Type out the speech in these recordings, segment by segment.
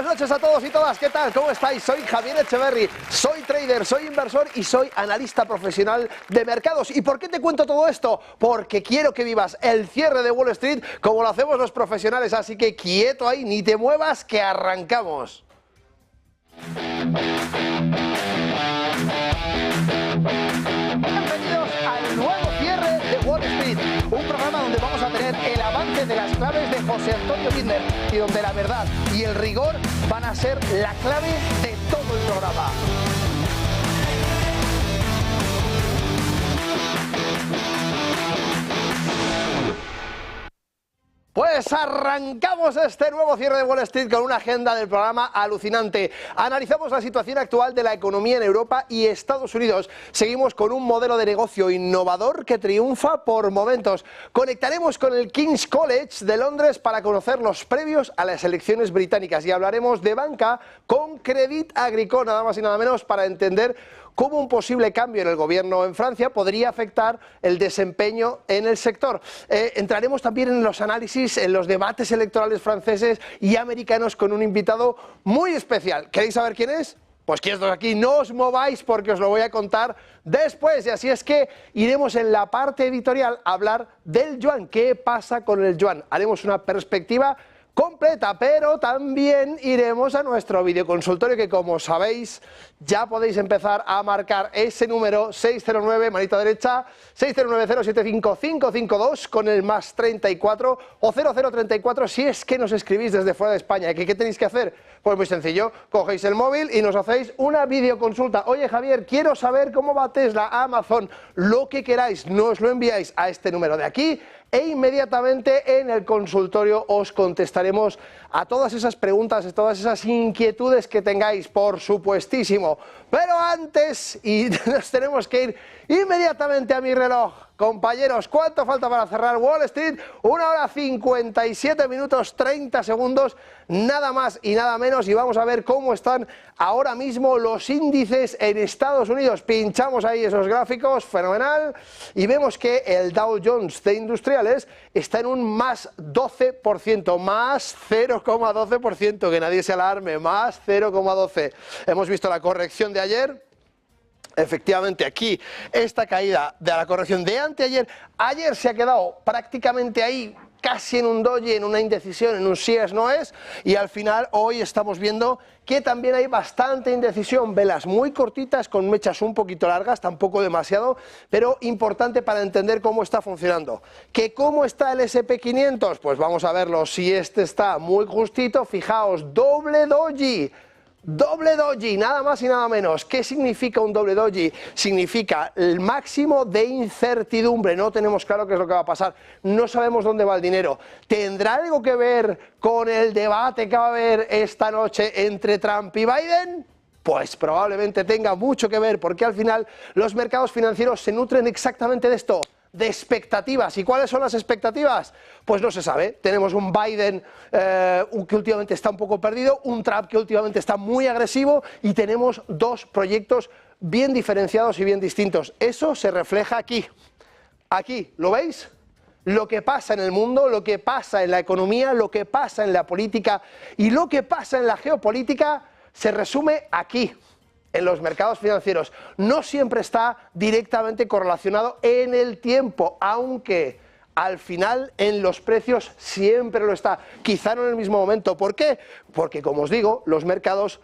buenas noches a todos y todas, ¿qué tal? ¿Cómo estáis? Soy Javier Echeverry, soy trader, soy inversor y soy analista profesional de mercados. ¿Y por qué te cuento todo esto? Porque quiero que vivas el cierre de Wall Street como lo hacemos los profesionales, así que quieto ahí, ni te muevas, que arrancamos. Bienvenidos al nuevo cierre de Wall Street, un programa donde vamos a tener el avance de las claves de José Antonio Binder y donde la verdad y el rigor van a ser la clave de todo el programa. Pues arrancamos este nuevo cierre de Wall Street con una agenda del programa alucinante. Analizamos la situación actual de la economía en Europa y Estados Unidos. Seguimos con un modelo de negocio innovador que triunfa por momentos. Conectaremos con el King's College de Londres para conocer los previos a las elecciones británicas y hablaremos de banca con Crédit Agricole, nada más y nada menos, para entender cómo un posible cambio en el gobierno en Francia podría afectar el desempeño en el sector. Entraremos también en los análisis, en los debates electorales franceses y americanos con un invitado muy especial. ¿Queréis saber quién es? Pues quietos aquí, no os mováis porque os lo voy a contar después. Y así es que iremos en la parte editorial a hablar del yuan. ¿Qué pasa con el yuan? Haremos una perspectiva completa, pero también iremos a nuestro videoconsultorio que, como sabéis, ya podéis empezar a marcar ese número 609, manita derecha, 609075552 con el más 34 o 0034 si es que nos escribís desde fuera de España. ¿Qué tenéis que hacer? Pues muy sencillo, cogéis el móvil y nos hacéis una videoconsulta. Oye Javier, quiero saber cómo va Tesla, Amazon, lo que queráis, nos lo enviáis a este número de aquí e inmediatamente en el consultorio os contestaremos a todas esas preguntas, a todas esas inquietudes que tengáis, por supuestísimo. Pero antes, y nos tenemos que ir inmediatamente a mi reloj. Compañeros, ¿cuánto falta para cerrar Wall Street? 1 hora 57 minutos 30 segundos, nada más y nada menos, y vamos a ver cómo están ahora mismo los índices en Estados Unidos. Pinchamos ahí esos gráficos, fenomenal, y vemos que el Dow Jones de Industriales está en un más 12%, más 0,12%, que nadie se alarme, más 0,12%. Hemos visto la corrección de ayer. Efectivamente, aquí esta caída de la corrección de anteayer, ayer se ha quedado prácticamente ahí, casi en un doji, en una indecisión, en un sí es, no es, y al final hoy estamos viendo que también hay bastante indecisión, velas muy cortitas con mechas un poquito largas, tampoco demasiado, pero importante para entender cómo está funcionando. ¿Que cómo está el SP500? Pues vamos a verlo, si este está muy justito, fijaos, doble doji. Doble doji, nada más y nada menos. ¿Qué significa un doble doji? Significa el máximo de incertidumbre. No tenemos claro qué es lo que va a pasar. No sabemos dónde va el dinero. ¿Tendrá algo que ver con el debate que va a haber esta noche entre Trump y Biden? Pues probablemente tenga mucho que ver, porque al final los mercados financieros se nutren exactamente de esto, de expectativas. ¿Y cuáles son las expectativas? Pues no se sabe. Tenemos un Biden que últimamente está un poco perdido, un Trump que últimamente está muy agresivo y tenemos dos proyectos bien diferenciados y bien distintos. Eso se refleja aquí. Aquí, ¿lo veis? Lo que pasa en el mundo, lo que pasa en la economía, lo que pasa en la política y lo que pasa en la geopolítica se resume aquí, en los mercados financieros. No siempre está directamente correlacionado en el tiempo, aunque al final en los precios siempre lo está, quizá no en el mismo momento. ¿Por qué? Porque, como os digo, los mercados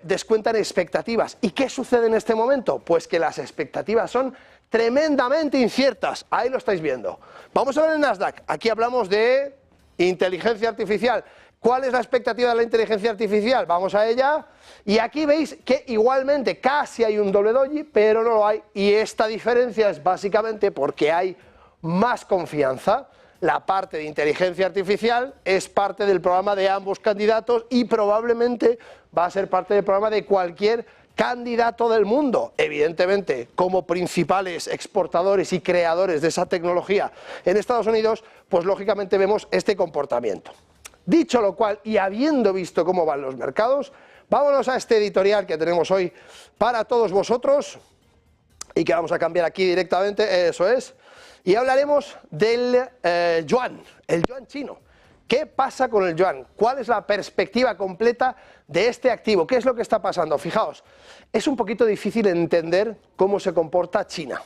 descuentan expectativas. ¿Y qué sucede en este momento? Pues que las expectativas son tremendamente inciertas. Ahí lo estáis viendo. Vamos a ver el Nasdaq. Aquí hablamos de inteligencia artificial. ¿Cuál es la expectativa de la inteligencia artificial? Vamos a ella. Y aquí veis que igualmente casi hay un doble doji, pero no lo hay. Y esta diferencia es básicamente porque hay más confianza. La parte de inteligencia artificial es parte del programa de ambos candidatos y probablemente va a ser parte del programa de cualquier candidato del mundo. Evidentemente, como principales exportadores y creadores de esa tecnología en Estados Unidos, pues lógicamente vemos este comportamiento. Dicho lo cual, y habiendo visto cómo van los mercados, vámonos a este editorial que tenemos hoy para todos vosotros y que vamos a cambiar aquí directamente, eso es, y hablaremos del yuan, el yuan chino. ¿Qué pasa con el yuan? ¿Cuál es la perspectiva completa de este activo? ¿Qué es lo que está pasando? Fijaos, es un poquito difícil entender cómo se comporta China.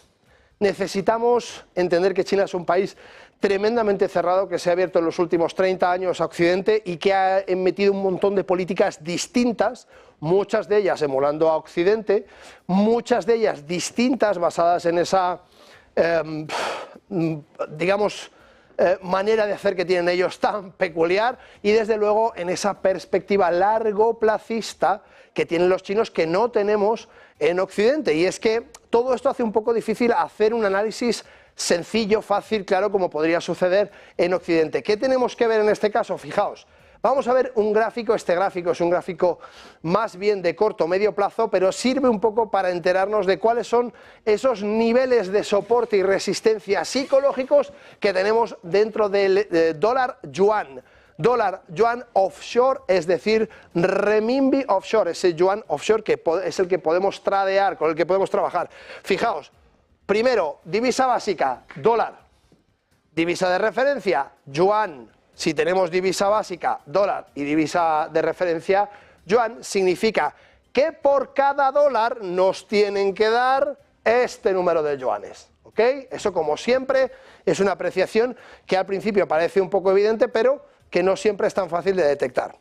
Necesitamos entender que China es un país tremendamente cerrado, que se ha abierto en los últimos 30 años a Occidente y que ha metido un montón de políticas distintas, muchas de ellas emulando a Occidente, muchas de ellas distintas basadas en esa, manera de hacer que tienen ellos tan peculiar y desde luego en esa perspectiva largoplacista que tienen los chinos que no tenemos en Occidente. Y es que todo esto hace un poco difícil hacer un análisis sencillo, fácil, claro, como podría suceder en Occidente. ¿Qué tenemos que ver en este caso? Fijaos, vamos a ver un gráfico. Este gráfico es un gráfico más bien de corto o medio plazo, pero sirve un poco para enterarnos de cuáles son esos niveles de soporte y resistencia psicológicos que tenemos dentro del dólar yuan. Dólar yuan offshore, es decir, renminbi offshore, ese yuan offshore que es el que podemos tradear, con el que podemos trabajar. Fijaos, primero, divisa básica, dólar. Divisa de referencia, yuan. Si tenemos divisa básica, dólar, y divisa de referencia, yuan, significa que por cada dólar nos tienen que dar este número de yuanes. ¿Ok? Eso, como siempre, es una apreciación que al principio parece un poco evidente, pero que no siempre es tan fácil de detectar.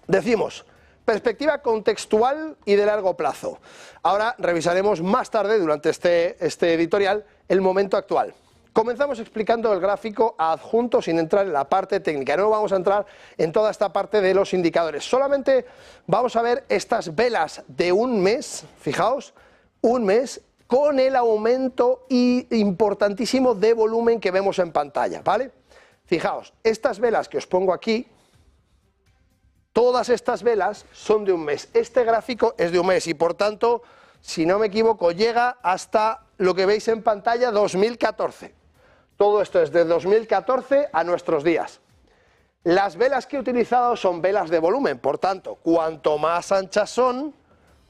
Decimos, perspectiva contextual y de largo plazo. Ahora revisaremos más tarde, durante este editorial, el momento actual. Comenzamos explicando el gráfico adjunto sin entrar en la parte técnica. No vamos a entrar en toda esta parte de los indicadores. Solamente vamos a ver estas velas de un mes, fijaos, un mes, con el aumento importantísimo de volumen que vemos en pantalla, ¿vale? Fijaos, estas velas que os pongo aquí, todas estas velas son de un mes. Este gráfico es de un mes y por tanto, si no me equivoco, llega hasta lo que veis en pantalla 2014. Todo esto es de 2014 a nuestros días. Las velas que he utilizado son velas de volumen, por tanto, cuanto más anchas son,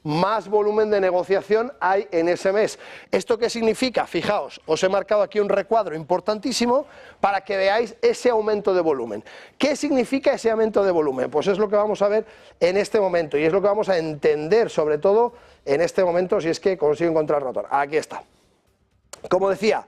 más volumen de negociación hay en ese mes. ¿Esto qué significa? Fijaos, os he marcado aquí un recuadro importantísimo para que veáis ese aumento de volumen. ¿Qué significa ese aumento de volumen? Pues es lo que vamos a ver en este momento y es lo que vamos a entender sobre todo en este momento si es que consigo encontrar el rotor. Aquí está. Como decía,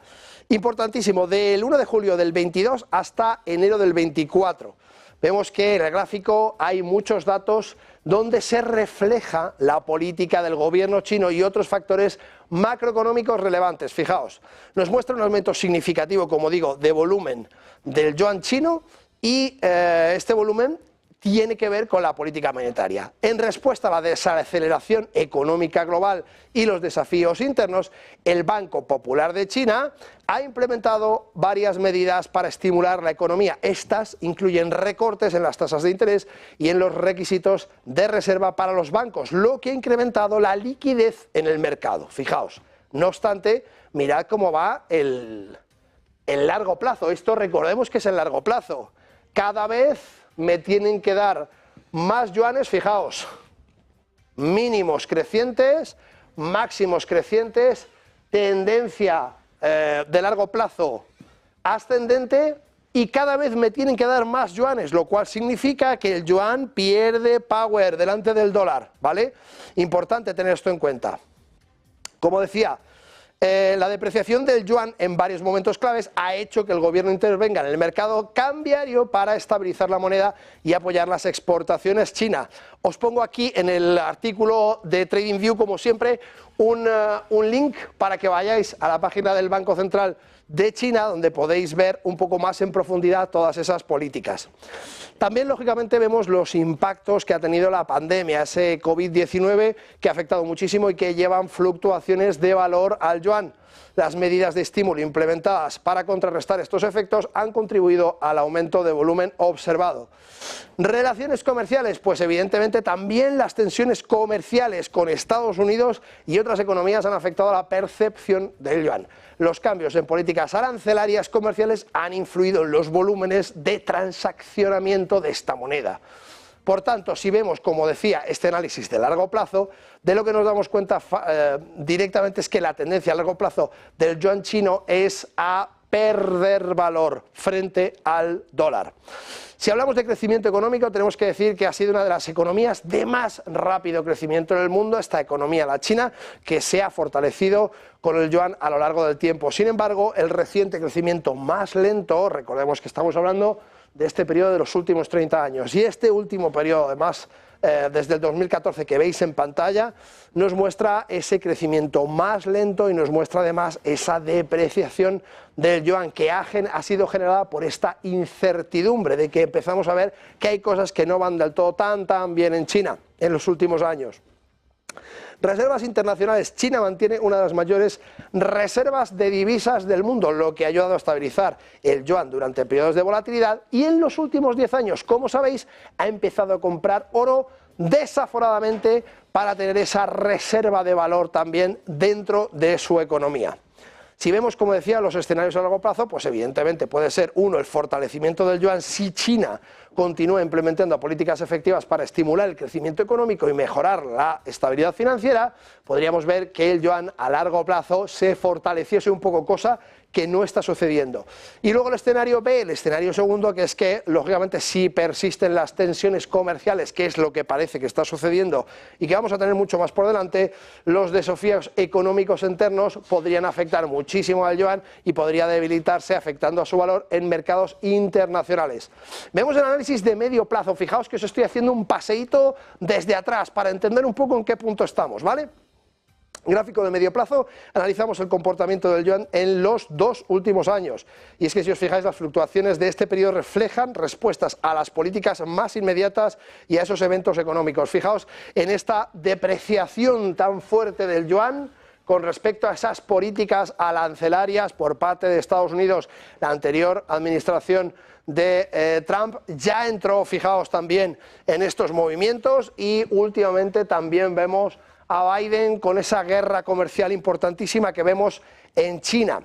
importantísimo, del 1 de julio del 22 hasta enero del 24. Vemos que en el gráfico hay muchos datos donde se refleja la política del gobierno chino y otros factores macroeconómicos relevantes. Fijaos, nos muestra un aumento significativo, como digo, de volumen del yuan chino y este volumen tiene que ver con la política monetaria. En respuesta a la desaceleración económica global y los desafíos internos, el Banco Popular de China ha implementado varias medidas para estimular la economía. Estas incluyen recortes en las tasas de interés y en los requisitos de reserva para los bancos, lo que ha incrementado la liquidez en el mercado. Fijaos, no obstante, mirad cómo va el largo plazo. Esto recordemos que es el largo plazo. Cada vez me tienen que dar más yuanes, fijaos, mínimos crecientes, máximos crecientes, tendencia de largo plazo ascendente y cada vez me tienen que dar más yuanes, lo cual significa que el yuan pierde power delante del dólar, ¿vale? Importante tener esto en cuenta. Como decía, la depreciación del yuan en varios momentos claves ha hecho que el gobierno intervenga en el mercado cambiario para estabilizar la moneda y apoyar las exportaciones chinas. Os pongo aquí en el artículo de TradingView, como siempre, un link para que vayáis a la página del Banco Central de China, donde podéis ver un poco más en profundidad todas esas políticas. También, lógicamente, vemos los impactos que ha tenido la pandemia, ese COVID-19 que ha afectado muchísimo y que llevan fluctuaciones de valor al yuan. Las medidas de estímulo implementadas para contrarrestar estos efectos han contribuido al aumento de volumen observado. Relaciones comerciales, pues evidentemente también las tensiones comerciales con Estados Unidos y otras economías han afectado a la percepción del yuan. Los cambios en políticas arancelarias comerciales han influido en los volúmenes de transaccionamiento de esta moneda. Por tanto, si vemos, como decía, este análisis de largo plazo, de lo que nos damos cuenta directamente es que la tendencia a largo plazo del yuan chino es a perder valor frente al dólar. Si hablamos de crecimiento económico, tenemos que decir que ha sido una de las economías de más rápido crecimiento en el mundo, esta economía, la China, que se ha fortalecido con el yuan a lo largo del tiempo. Sin embargo, el reciente crecimiento más lento, recordemos que estamos hablando de este periodo de los últimos 30 años, y este último periodo, además, desde el 2014 que veis en pantalla, nos muestra ese crecimiento más lento y nos muestra además esa depreciación del yuan que ha sido generada por esta incertidumbre de que empezamos a ver que hay cosas que no van del todo tan bien en China en los últimos años. Reservas internacionales. China mantiene una de las mayores reservas de divisas del mundo, lo que ha ayudado a estabilizar el yuan durante periodos de volatilidad, y en los últimos 10 años, como sabéis, ha empezado a comprar oro desaforadamente para tener esa reserva de valor también dentro de su economía. Si vemos, como decía, los escenarios a largo plazo, pues evidentemente puede ser uno, el fortalecimiento del yuan si China continúa implementando políticas efectivas para estimular el crecimiento económico y mejorar la estabilidad financiera. Podríamos ver que el yuan a largo plazo se fortaleciese un poco, cosa que no está sucediendo. Y luego el escenario B, el escenario segundo, que es que, lógicamente, si persisten las tensiones comerciales, que es lo que parece que está sucediendo y que vamos a tener mucho más por delante, los desafíos económicos internos podrían afectar muchísimo al yuan y podría debilitarse, afectando a su valor en mercados internacionales. Vemos el análisis de medio plazo. Fijaos que os estoy haciendo un paseíto desde atrás para entender un poco en qué punto estamos, ¿vale? Gráfico de medio plazo, analizamos el comportamiento del yuan en los 2 últimos años. Y es que si os fijáis, las fluctuaciones de este periodo reflejan respuestas a las políticas más inmediatas y a esos eventos económicos. Fijaos en esta depreciación tan fuerte del yuan con respecto a esas políticas arancelarias por parte de Estados Unidos. La anterior administración de Trump ya entró, fijaos, también en estos movimientos, y últimamente también vemos a Biden con esa guerra comercial importantísima que vemos en China.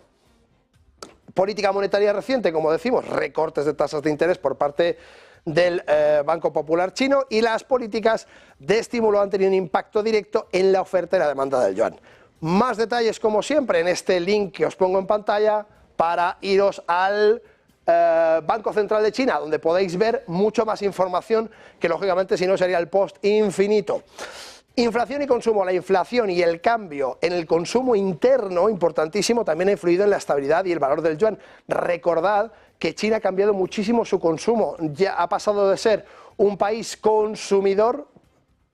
Política monetaria reciente, como decimos, recortes de tasas de interés por parte del Banco Popular chino, y las políticas de estímulo han tenido un impacto directo en la oferta y la demanda del yuan. Más detalles, como siempre, en este link que os pongo en pantalla para iros al Banco Central de China, donde podéis ver mucho más información que, lógicamente, si no sería el post infinito. Inflación y consumo. La inflación y el cambio en el consumo interno, importantísimo, también ha influido en la estabilidad y el valor del yuan. Recordad que China ha cambiado muchísimo su consumo, ya ha pasado de ser un país consumidor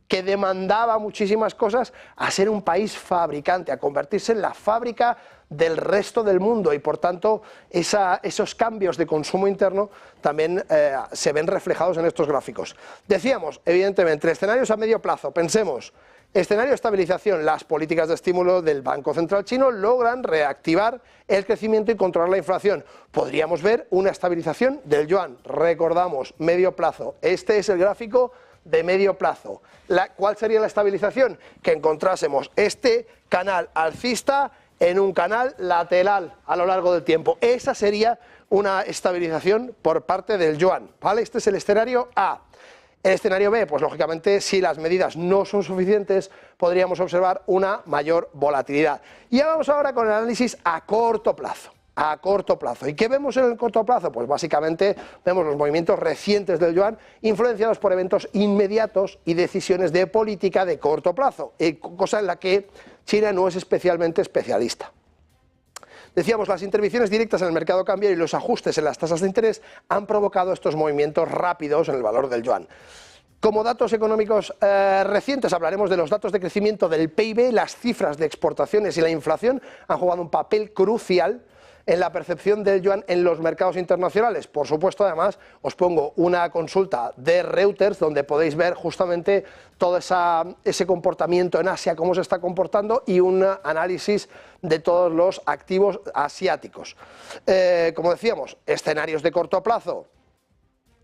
que demandaba muchísimas cosas a ser un país fabricante, a convertirse en la fábrica del resto del mundo, y por tanto esos cambios de consumo interno también se ven reflejados en estos gráficos. Decíamos, evidentemente, escenarios a medio plazo. Pensemos, escenario de estabilización. Las políticas de estímulo del Banco Central chino logran reactivar el crecimiento y controlar la inflación. Podríamos ver una estabilización del yuan. Recordamos, medio plazo. Este es el gráfico de medio plazo. ¿Cuál sería la estabilización? Que encontrásemos este canal alcista en un canal lateral a lo largo del tiempo. Esa sería una estabilización por parte del yuan, ¿vale? Este es el escenario A. El escenario B, pues lógicamente, si las medidas no son suficientes, podríamos observar una mayor volatilidad. Y ya vamos ahora con el análisis a corto plazo. A corto plazo. ¿Y qué vemos en el corto plazo? Pues básicamente vemos los movimientos recientes del yuan influenciados por eventos inmediatos y decisiones de política de corto plazo, cosa en la que China no es especialmente especialista. Decíamos, las intervenciones directas en el mercado cambiario y los ajustes en las tasas de interés han provocado estos movimientos rápidos en el valor del yuan. Como datos económicos recientes, hablaremos de los datos de crecimiento del PIB. Las cifras de exportaciones y la inflación han jugado un papel crucial en la percepción del yuan en los mercados internacionales. Por supuesto, además, os pongo una consulta de Reuters donde podéis ver justamente todo ese comportamiento en Asia, cómo se está comportando, y un análisis de todos los activos asiáticos. Como decíamos, escenarios de corto plazo.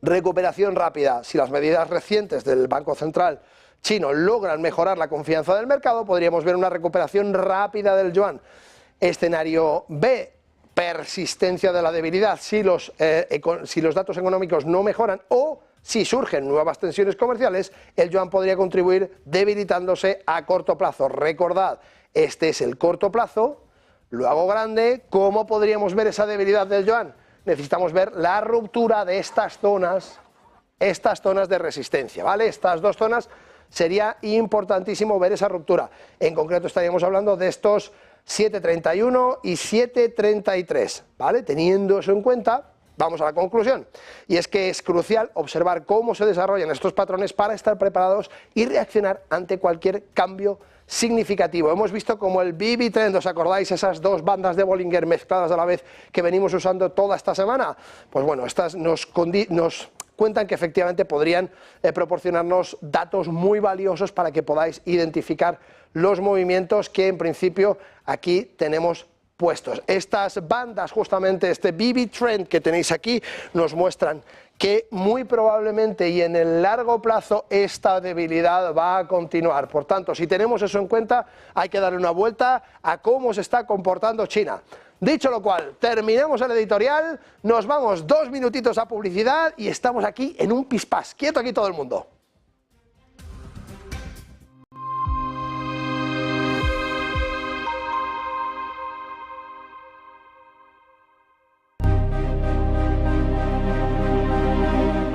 Recuperación rápida. Si las medidas recientes del Banco Central chino logran mejorar la confianza del mercado, podríamos ver una recuperación rápida del yuan. Escenario B. Persistencia de la debilidad. Si los datos económicos no mejoran o si surgen nuevas tensiones comerciales, el yuan podría contribuir debilitándose a corto plazo. Recordad, este es el corto plazo. lo hago grande, ¿cómo podríamos ver esa debilidad del yuan? Necesitamos ver la ruptura de estas zonas de resistencia, ¿vale? Estas dos zonas sería importantísimo ver esa ruptura. En concreto estaríamos hablando de estos 7.31 y 7.33, ¿vale? Teniendo eso en cuenta, vamos a la conclusión, y es que es crucial observar cómo se desarrollan estos patrones para estar preparados y reaccionar ante cualquier cambio significativo. Hemos visto como el BB Trend, ¿os acordáis? Esas dos bandas de Bollinger mezcladas a la vez que venimos usando toda esta semana. Pues bueno, estas nos cuentan que efectivamente podrían proporcionarnos datos muy valiosos para que podáis identificar los movimientos que en principio aquí tenemos puestos. Estas bandas, justamente este BB Trend que tenéis aquí, nos muestran que muy probablemente y en el largo plazo esta debilidad va a continuar. Por tanto, si tenemos eso en cuenta, hay que darle una vuelta a cómo se está comportando China. Dicho lo cual, terminamos el editorial, nos vamos 2 minutitos a publicidad y estamos aquí en un pispás. Quieto aquí todo el mundo.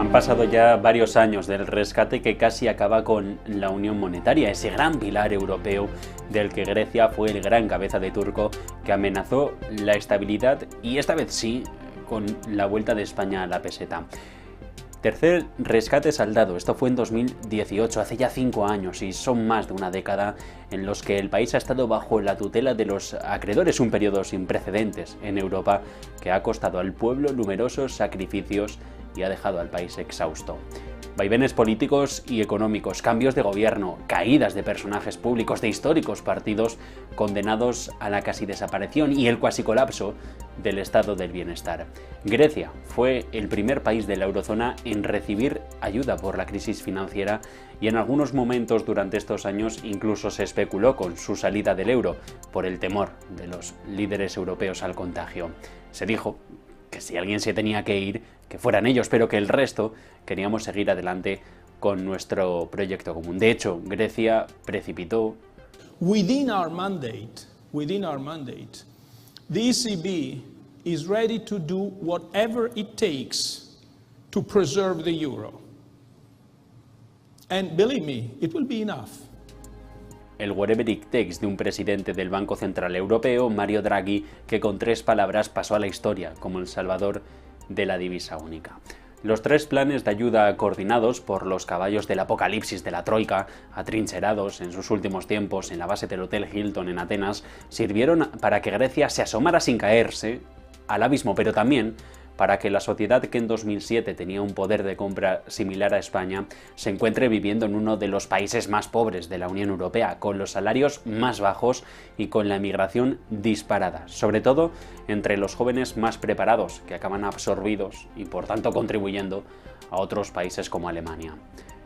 Han pasado ya varios años del rescate que casi acaba con la Unión Monetaria, ese gran pilar europeo del que Grecia fue el gran cabeza de turco que amenazó la estabilidad y esta vez sí, con la vuelta de España a la peseta. Tercer rescate saldado, esto fue en 2018, hace ya 5 años y son más de una década en los que el país ha estado bajo la tutela de los acreedores, un periodo sin precedentes en Europa que ha costado al pueblo numerosos sacrificios y ha dejado al país exhausto. Vaivenes políticos y económicos, cambios de gobierno, caídas de personajes públicos de históricos partidos condenados a la casi desaparición y el cuasi colapso del estado del bienestar. Grecia fue el primer país de la eurozona en recibir ayuda por la crisis financiera y en algunos momentos durante estos años incluso se especuló con su salida del euro por el temor de los líderes europeos al contagio. Se dijo que si alguien se tenía que ir, que fueran ellos, pero que el resto queríamos seguir adelante con nuestro proyecto común. De hecho, Grecia precipitó. Within our mandate, the ECB is ready to do whatever it takes to preserve the euro. And believe me, it will be enough. El whatever it takes de un presidente del Banco Central Europeo, Mario Draghi, que con 3 palabras pasó a la historia como el salvador de la divisa única. Los 3 planes de ayuda coordinados por los caballos del apocalipsis de la Troika, atrincherados en sus últimos tiempos en la base del Hotel Hilton en Atenas, sirvieron para que Grecia se asomara sin caerse al abismo, pero también para que la sociedad que en 2007 tenía un poder de compra similar a España se encuentre viviendo en uno de los países más pobres de la Unión Europea, con los salarios más bajos y con la emigración disparada, sobre todo entre los jóvenes más preparados, que acaban absorbidos y por tanto contribuyendo a otros países como Alemania.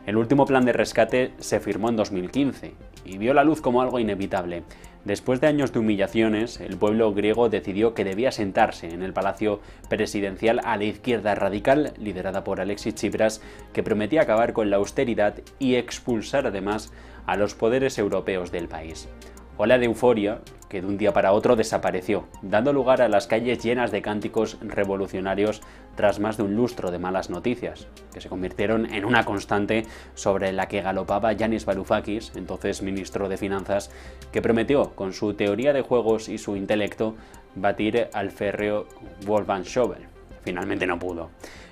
El último plan de rescate se firmó en 2015 y vio la luz como algo inevitable. Después de años de humillaciones, el pueblo griego decidió que debía sentarse en el palacio presidencial a la izquierda radical, liderada por Alexis Tsipras, que prometía acabar con la austeridad y expulsar además a los poderes europeos del país. Ola de euforia que de un día para otro desapareció, dando lugar a las calles llenas de cánticos revolucionarios tras más de un lustro de malas noticias, que se convirtieron en una constante sobre la que galopaba Yanis Varoufakis, entonces ministro de Finanzas, que prometió, con su teoría de juegos y su intelecto, batir al férreo Wolfgang Schäuble. Finalmente no pudo.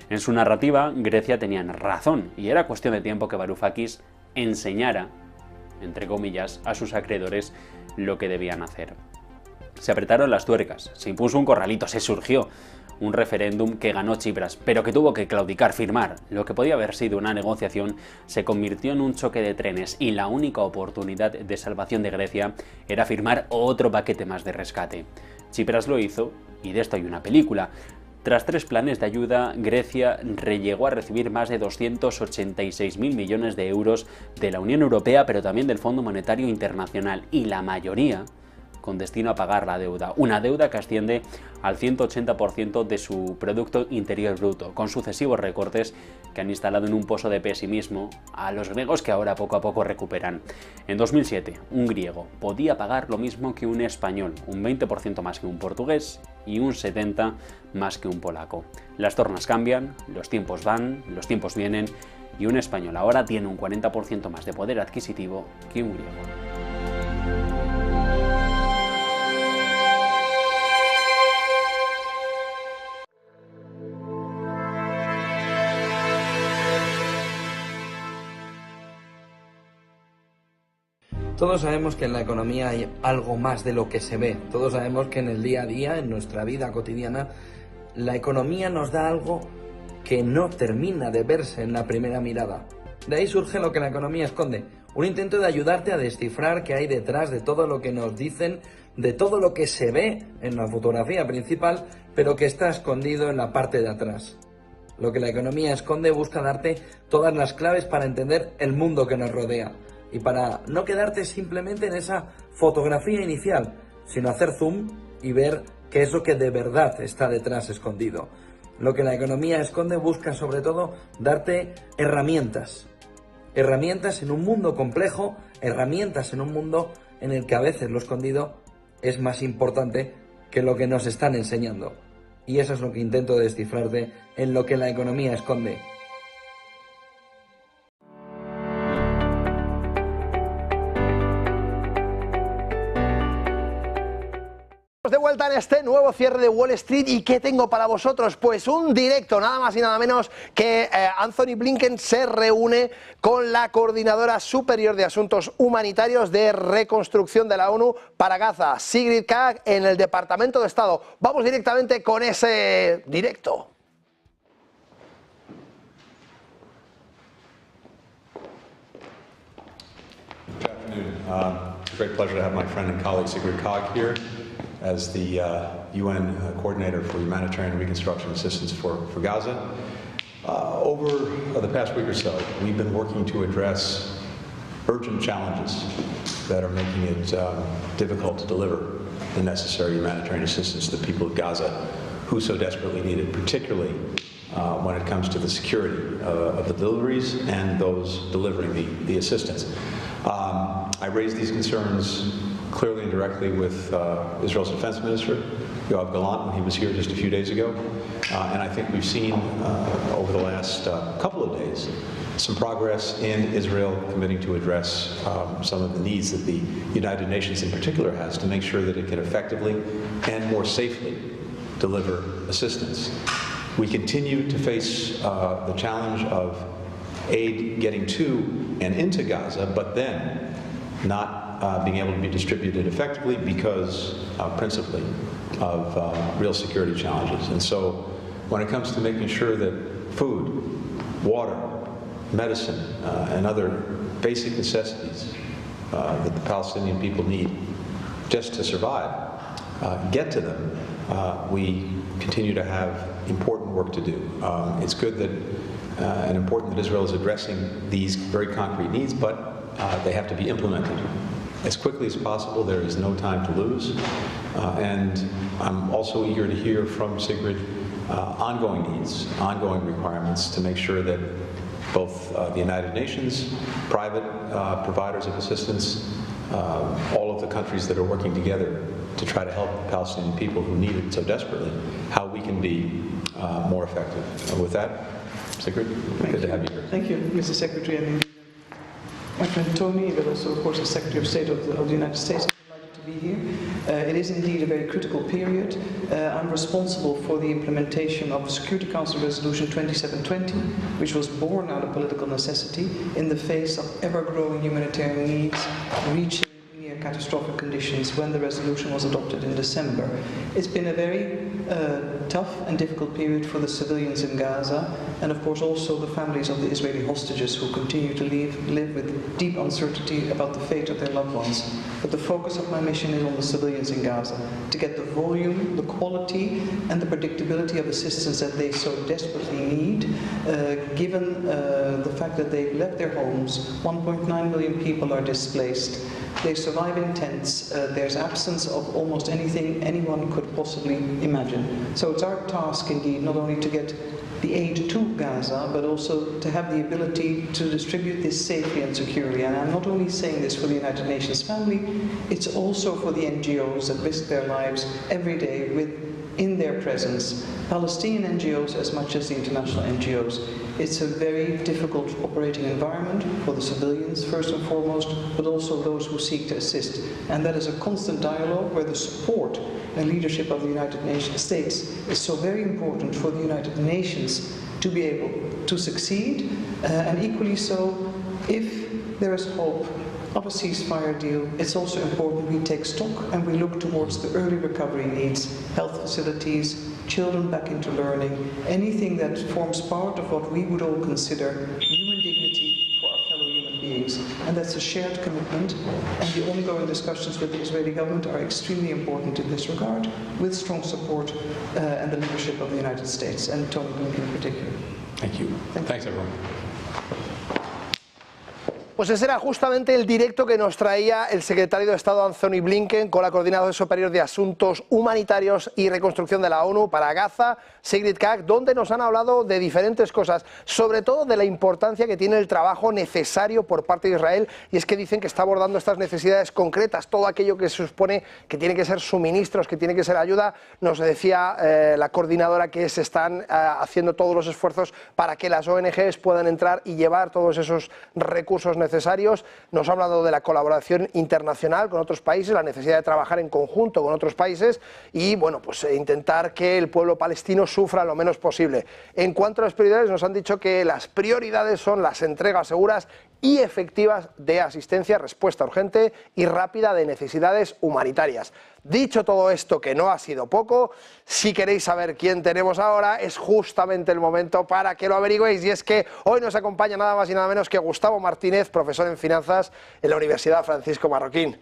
En su narrativa, Grecia tenía razón, y era cuestión de tiempo que Varoufakis enseñara, entre comillas, a sus acreedores lo que debían hacer. Se apretaron las tuercas, se impuso un corralito, se surgió un referéndum que ganó Tsipras, pero que tuvo que claudicar, firmar. Lo que podía haber sido una negociación se convirtió en un choque de trenes y la única oportunidad de salvación de Grecia era firmar otro paquete más de rescate. Tsipras lo hizo y de esto hay una película. Tras 3 planes de ayuda, Grecia llegó a recibir más de 286.000 millones de euros de la Unión Europea, pero también del Fondo Monetario Internacional, y la mayoría con destino a pagar la deuda, una deuda que asciende al 180% de su Producto Interior Bruto, con sucesivos recortes que han instalado en un pozo de pesimismo a los griegos que ahora poco a poco recuperan. En 2007, un griego podía pagar lo mismo que un español, un 20% más que un portugués y un 70% más que un polaco. Las tornas cambian, los tiempos van, los tiempos vienen, y un español ahora tiene un 40% más de poder adquisitivo que un griego. Todos sabemos que en la economía hay algo más de lo que se ve. Todos sabemos que en el día a día, en nuestra vida cotidiana, la economía nos da algo que no termina de verse en la primera mirada. De ahí surge lo que la economía esconde. Un intento de ayudarte a descifrar qué hay detrás de todo lo que nos dicen, de todo lo que se ve en la fotografía principal, pero que está escondido en la parte de atrás. Lo que la economía esconde busca darte todas las claves para entender el mundo que nos rodea. Y para no quedarte simplemente en esa fotografía inicial, sino hacer zoom y ver qué es lo que de verdad está detrás escondido. Lo que la economía esconde busca sobre todo darte herramientas. Herramientas en un mundo complejo, herramientas en un mundo en el que a veces lo escondido es más importante que lo que nos están enseñando. Y eso es lo que intento descifrarte en lo que la economía esconde. De vuelta en este nuevo cierre de Wall Street. ¿Y qué tengo para vosotros? Pues un directo, nada más y nada menos que Anthony Blinken se reúne con la Coordinadora Superior de Asuntos Humanitarios de Reconstrucción de la ONU para Gaza, Sigrid Kaag, en el Departamento de Estado. Vamos directamente con ese directo. Good afternoon. It's a great pleasure to have my friend and colleague Sigrid Kaag here as the UN Coordinator for Humanitarian Reconstruction Assistance for Gaza. Over the past week or so, we've been working to address urgent challenges that are making it difficult to deliver the necessary humanitarian assistance to the people of Gaza who so desperately need it, particularly when it comes to the security of the deliveries and those delivering the assistance. I raised these concerns clearly and directly with Israel's Defense Minister, Yoav Gallant, when he was here just a few days ago. And I think we've seen over the last couple of days some progress in Israel committing to address some of the needs that the United Nations in particular has to make sure that it can effectively and more safely deliver assistance. We continue to face the challenge of aid getting to and into Gaza, but then not being able to be distributed effectively because principally of real security challenges. And so when it comes to making sure that food, water, medicine, and other basic necessities that the Palestinian people need just to survive get to them, we continue to have important work to do. It's good that and important that Israel is addressing these very concrete needs, but they have to be implemented as quickly as possible. There is no time to lose. And I'm also eager to hear from Sigrid ongoing needs, ongoing requirements to make sure that both the United Nations, private providers of assistance, all of the countries that are working together to try to help the Palestinian people who need it so desperately, how we can be more effective. And with that, Sigrid, good to have you here. Thank you, Mr. Secretary. And my friend Tony, but also, of course, the Secretary of State of the United States, is delighted to be here. It is indeed a very critical period. I'm responsible for the implementation of Security Council Resolution 2720, which was born out of political necessity in the face of ever-growing humanitarian needs, reaching near catastrophic conditions when the resolution was adopted in December. It's been a very tough and difficult period for the civilians in Gaza, and of course also the families of the Israeli hostages who continue to live with deep uncertainty about the fate of their loved ones. But the focus of my mission is on the civilians in Gaza, to get the volume, the quality and the predictability of assistance that they so desperately need, given the fact that they've left their homes. 1.9 million people are displaced. They survive in tents. There's absence of almost anything anyone could possibly imagine. So it's our task indeed not only to get the aid to Gaza, but also to have the ability to distribute this safely and securely. And I'm not only saying this for the United Nations family, it's also for the NGOs that risk their lives every day in their presence, Palestinian NGOs as much as the international NGOs. It's a very difficult operating environment for the civilians first and foremost, but also those who seek to assist. And that is a constant dialogue where the support and leadership of the United States is so very important for the United Nations to be able to succeed, and equally so, if there is hope of a ceasefire deal, it's also important we take stock and we look towards the early recovery needs, health facilities, children back into learning, anything that forms part of what we would all consider human dignity for our fellow human beings. And that's a shared commitment, and the ongoing discussions with the Israeli government are extremely important in this regard, with strong support and the leadership of the United States, and Tony Blinken in particular. Thank you. Thanks, everyone. Pues ese era justamente el directo que nos traía el secretario de Estado Anthony Blinken con la Coordinadora Superior de Asuntos Humanitarios y Reconstrucción de la ONU para Gaza, Sigrid Kaag, donde nos han hablado de diferentes cosas, sobre todo de la importancia que tiene el trabajo necesario por parte de Israel, y es que dicen que está abordando estas necesidades concretas, todo aquello que se supone que tiene que ser suministros, que tiene que ser ayuda. Nos decía la coordinadora que se están haciendo todos los esfuerzos para que las ONGs puedan entrar y llevar todos esos recursos necesarios. Nos ha hablado de la colaboración internacional con otros países, la necesidad de trabajar en conjunto con otros países y bueno, pues intentar que el pueblo palestino sufra lo menos posible. En cuanto a las prioridades, nos han dicho que las prioridades son las entregas seguras y efectivas de asistencia, respuesta urgente y rápida de necesidades humanitarias. Dicho todo esto, que no ha sido poco, si queréis saber quién tenemos ahora, es justamente el momento para que lo averigüéis, y es que hoy nos acompaña nada más y nada menos que Gustavo Martínez, profesor en finanzas en la Universidad Francisco Marroquín.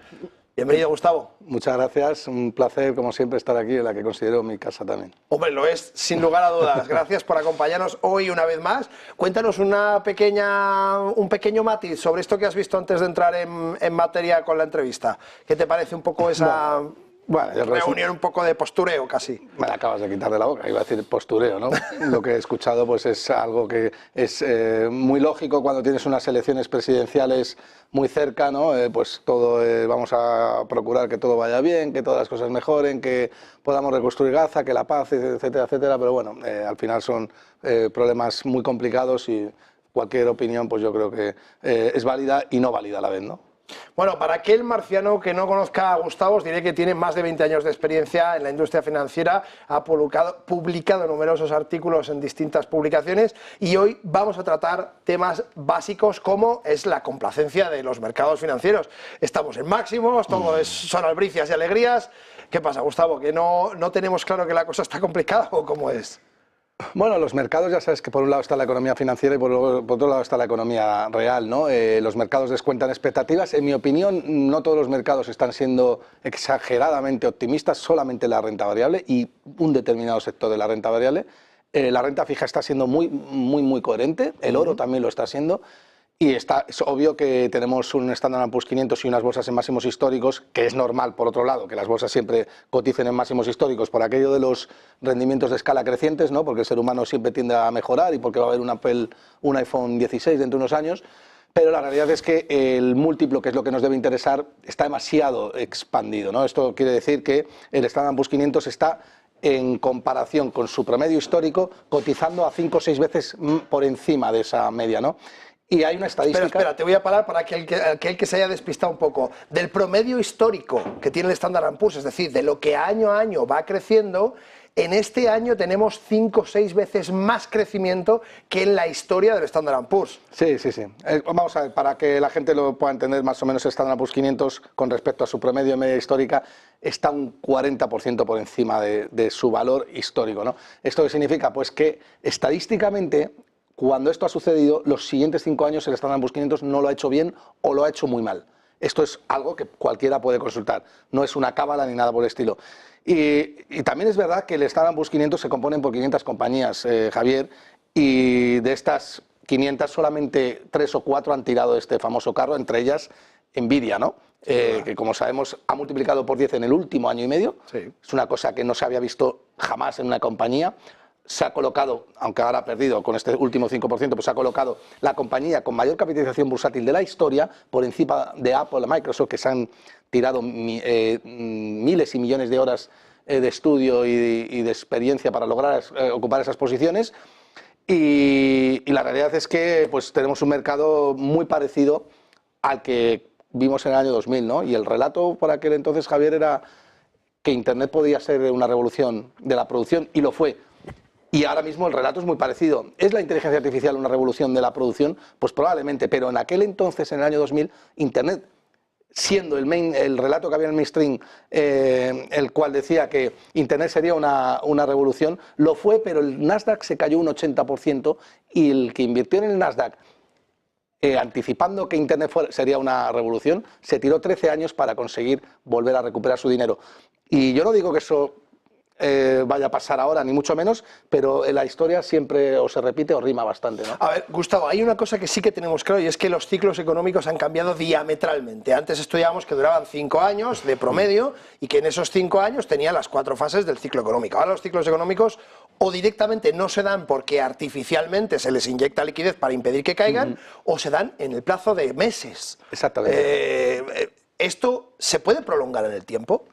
Bienvenido, Gustavo. Muchas gracias, un placer como siempre estar aquí, en la que considero mi casa también. Hombre, lo es, sin lugar a dudas. Gracias por acompañarnos hoy una vez más. Cuéntanos un pequeño matiz sobre esto que has visto antes de entrar en materia con la entrevista. ¿Qué te parece un poco esa reunión, un poco de postureo casi? Me la acabas de quitar de la boca, iba a decir postureo, ¿no? Lo que he escuchado pues es algo que es muy lógico cuando tienes unas elecciones presidenciales muy cerca, ¿no? Pues todo, vamos a procurar que todo vaya bien, que todas las cosas mejoren, que podamos reconstruir Gaza, que la paz, etcétera, etcétera, pero bueno, al final son problemas muy complicados y cualquier opinión pues yo creo que es válida y no válida a la vez, ¿no? Bueno, para aquel marciano que no conozca a Gustavo, os diré que tiene más de 20 años de experiencia en la industria financiera, ha publicado numerosos artículos en distintas publicaciones y hoy vamos a tratar temas básicos como es la complacencia de los mercados financieros. Estamos en máximos, todo son albricias y alegrías. ¿Qué pasa, Gustavo? ¿Que no tenemos claro que la cosa está complicada o cómo es? Bueno, los mercados ya sabes que por un lado está la economía financiera y por otro lado está la economía real, ¿no? Los mercados descuentan expectativas. En mi opinión, no todos los mercados están siendo exageradamente optimistas, solamente la renta variable y un determinado sector de la renta variable. La renta fija está siendo muy coherente, el oro también lo está siendo. Y es obvio que tenemos un Standard & Poor's 500 y unas bolsas en máximos históricos, que es normal, por otro lado, que las bolsas siempre coticen en máximos históricos por aquello de los rendimientos de escala crecientes, ¿no? Porque el ser humano siempre tiende a mejorar y porque va a haber un iPhone 16 dentro de unos años. Pero la realidad es que el múltiplo, que es lo que nos debe interesar, está demasiado expandido, ¿no? Esto quiere decir que el Standard & Poor's 500 está, en comparación con su promedio histórico, cotizando a 5 o 6 veces por encima de esa media, ¿no? Y hay una estadística... Espera, te voy a parar para aquel que se haya despistado un poco. Del promedio histórico que tiene el Standard & Poor's, es decir, de lo que año a año va creciendo, en este año tenemos 5 o 6 veces más crecimiento que en la historia del Standard & Poor's. Sí, sí, sí. Vamos a ver, para que la gente lo pueda entender más o menos, el Standard & Poor's 500 con respecto a su promedio de media histórica está un 40% por encima de su valor histórico, ¿no? ¿Esto qué significa? Pues que estadísticamente, cuando esto ha sucedido, los siguientes 5 años el Standard & Poor's 500 no lo ha hecho bien o lo ha hecho muy mal. Esto es algo que cualquiera puede consultar, no es una cábala ni nada por el estilo. Y también es verdad que el Standard & Poor's 500 se componen por 500 compañías, Javier, y de estas 500 solamente 3 o 4 han tirado este famoso carro, entre ellas Nvidia, ¿no? Que como sabemos ha multiplicado por 10 en el último año y medio. Sí. Es una cosa que no se había visto jamás en una compañía. Se ha colocado, aunque ahora ha perdido con este último 5%, pues se ha colocado la compañía con mayor capitalización bursátil de la historia por encima de Apple y Microsoft, que se han tirado miles y millones de horas de estudio y de experiencia para lograr ocupar esas posiciones. Y la realidad es que pues, tenemos un mercado muy parecido al que vimos en el año 2000, ¿no? Y el relato por aquel entonces, Javier, era que Internet podía ser una revolución de la producción, y lo fue. Y ahora mismo el relato es muy parecido. ¿Es la inteligencia artificial una revolución de la producción? Pues probablemente, pero en aquel entonces, en el año 2000, Internet, siendo el relato que había en el mainstream, el cual decía que Internet sería una revolución, lo fue, pero el Nasdaq se cayó un 80% y el que invirtió en el Nasdaq, anticipando que Internet sería una revolución, se tiró 13 años para conseguir volver a recuperar su dinero. Y yo no digo que eso vaya a pasar ahora, ni mucho menos, pero en la historia siempre o se repite o rima bastante, ¿no? A ver, Gustavo, hay una cosa que sí que tenemos claro, y es que los ciclos económicos han cambiado diametralmente. Antes estudiábamos que duraban 5 años de promedio y que en esos 5 años tenían las 4 fases del ciclo económico. Ahora los ciclos económicos o directamente no se dan porque artificialmente se les inyecta liquidez para impedir que caigan, o se dan en el plazo de meses. Exactamente. ¿Esto se puede prolongar en el tiempo?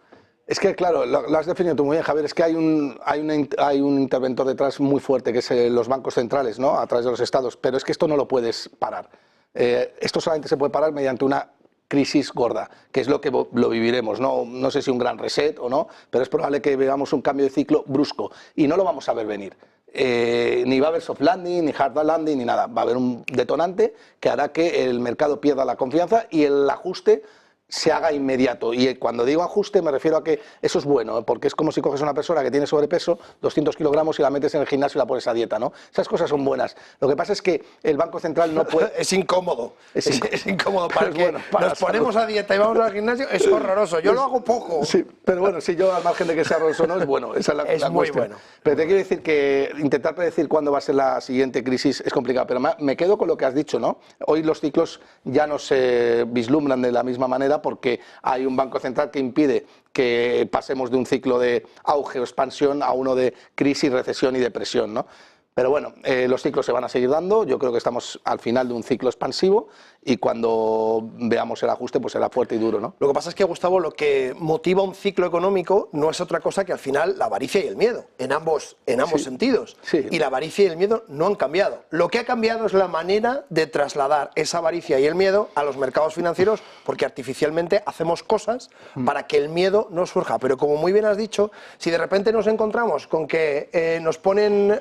Es que, claro, lo has definido tú muy bien, Javier, es que hay un interventor detrás muy fuerte, que es los bancos centrales, ¿no?, a través de los estados, pero es que esto no lo puedes parar. Esto solamente se puede parar mediante una crisis gorda, que es lo que lo viviremos, no sé si un gran reset o no, pero es probable que veamos un cambio de ciclo brusco, y no lo vamos a ver venir. Ni va a haber soft landing, ni hard landing, ni nada. Va a haber un detonante que hará que el mercado pierda la confianza y el ajuste se haga inmediato. Y cuando digo ajuste me refiero a que eso es bueno, porque es como si coges a una persona que tiene sobrepeso, 200 kilogramos, y la metes en el gimnasio y la pones a dieta, ¿no? Esas cosas son buenas. Lo que pasa es que el Banco Central no puede... Es incómodo. Es incómodo. Para que bueno, para nos ponemos a dieta y vamos al gimnasio, es horroroso. Yo lo hago poco. Sí, pero bueno, si yo al margen de que sea horroroso o no, es bueno. Esa es la muy cuestión. bueno. Pero te quiero decir que intentar predecir cuándo va a ser la siguiente crisis es complicado. Pero me quedo con lo que has dicho, ¿no? Hoy los ciclos ya no se vislumbran de la misma manera porque hay un banco central que impide que pasemos de un ciclo de auge o expansión a uno de crisis, recesión y depresión, ¿no? Pero bueno, los ciclos se van a seguir dando. Yo creo que estamos al final de un ciclo expansivo y cuando veamos el ajuste pues será fuerte y duro, ¿no? Lo que pasa es que, Gustavo, lo que motiva un ciclo económico no es otra cosa que al final la avaricia y el miedo, en ambos sentidos. Sí. Y la avaricia y el miedo no han cambiado. Lo que ha cambiado es la manera de trasladar esa avaricia y el miedo a los mercados financieros, porque artificialmente hacemos cosas para que el miedo no surja. Pero como muy bien has dicho, si de repente nos encontramos con que nos ponen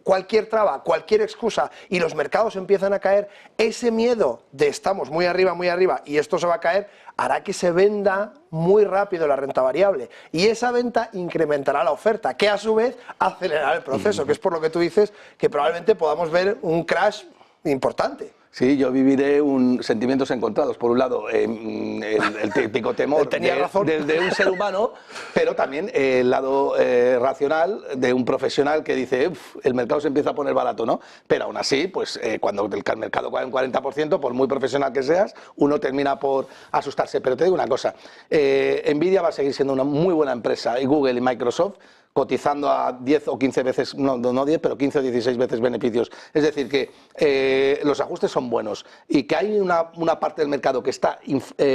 cualquier traba, cualquier excusa y los mercados empiezan a caer, ese miedo de estamos muy arriba y esto se va a caer, hará que se venda muy rápido la renta variable y esa venta incrementará la oferta, que a su vez acelerará el proceso, que es por lo que tú dices que probablemente podamos ver un crash importante. Sí, yo viviré sentimientos encontrados. Por un lado, el típico temor de un ser humano, pero también el lado racional de un profesional que dice, el mercado se empieza a poner barato, ¿no? Pero aún así, pues cuando el mercado cae un 40%, por muy profesional que seas, uno termina por asustarse. Pero te digo una cosa, Nvidia va a seguir siendo una muy buena empresa, y Google y Microsoft, cotizando a 10 o 15 veces, no 10, pero 15 o 16 veces beneficios. Es decir, que los ajustes son buenos y que hay una parte del mercado que está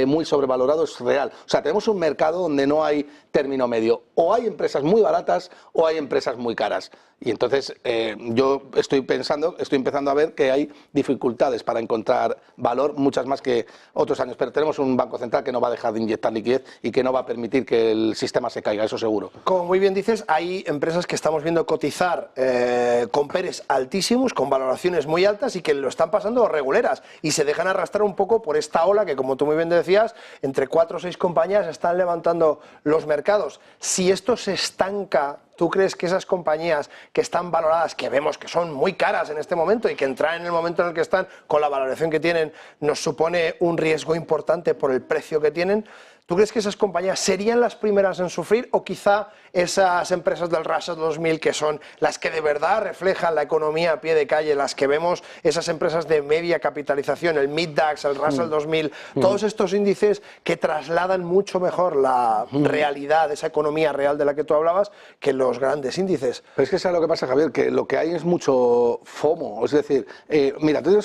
muy sobrevalorado es real. O sea, tenemos un mercado donde no hay término medio. O hay empresas muy baratas o hay empresas muy caras. Y entonces yo estoy empezando a ver que hay dificultades para encontrar valor, muchas más que otros años. Pero tenemos un Banco Central que no va a dejar de inyectar liquidez y que no va a permitir que el sistema se caiga, eso seguro. Como muy bien dices, hay empresas que estamos viendo cotizar con PERs altísimos, con valoraciones muy altas y que lo están pasando reguleras y se dejan arrastrar un poco por esta ola que, como tú muy bien decías, entre 4 o 6 compañías están levantando los mercados. Si esto se estanca, ¿tú crees que esas compañías que están valoradas, que vemos que son muy caras en este momento y que entrar en el momento en el que están con la valoración que tienen nos supone un riesgo importante por el precio que tienen? ¿Tú crees que esas compañías serían las primeras en sufrir o quizá esas empresas del Russell 2000 que son las que de verdad reflejan la economía a pie de calle, las que vemos, esas empresas de media capitalización, el MidDAX, el Russell 2000, todos estos índices que trasladan mucho mejor la realidad, esa economía real de la que tú hablabas, que los grandes índices? Pero es que ¿sabes lo que pasa, Javier? Que lo que hay es mucho FOMO, es decir, mira, tú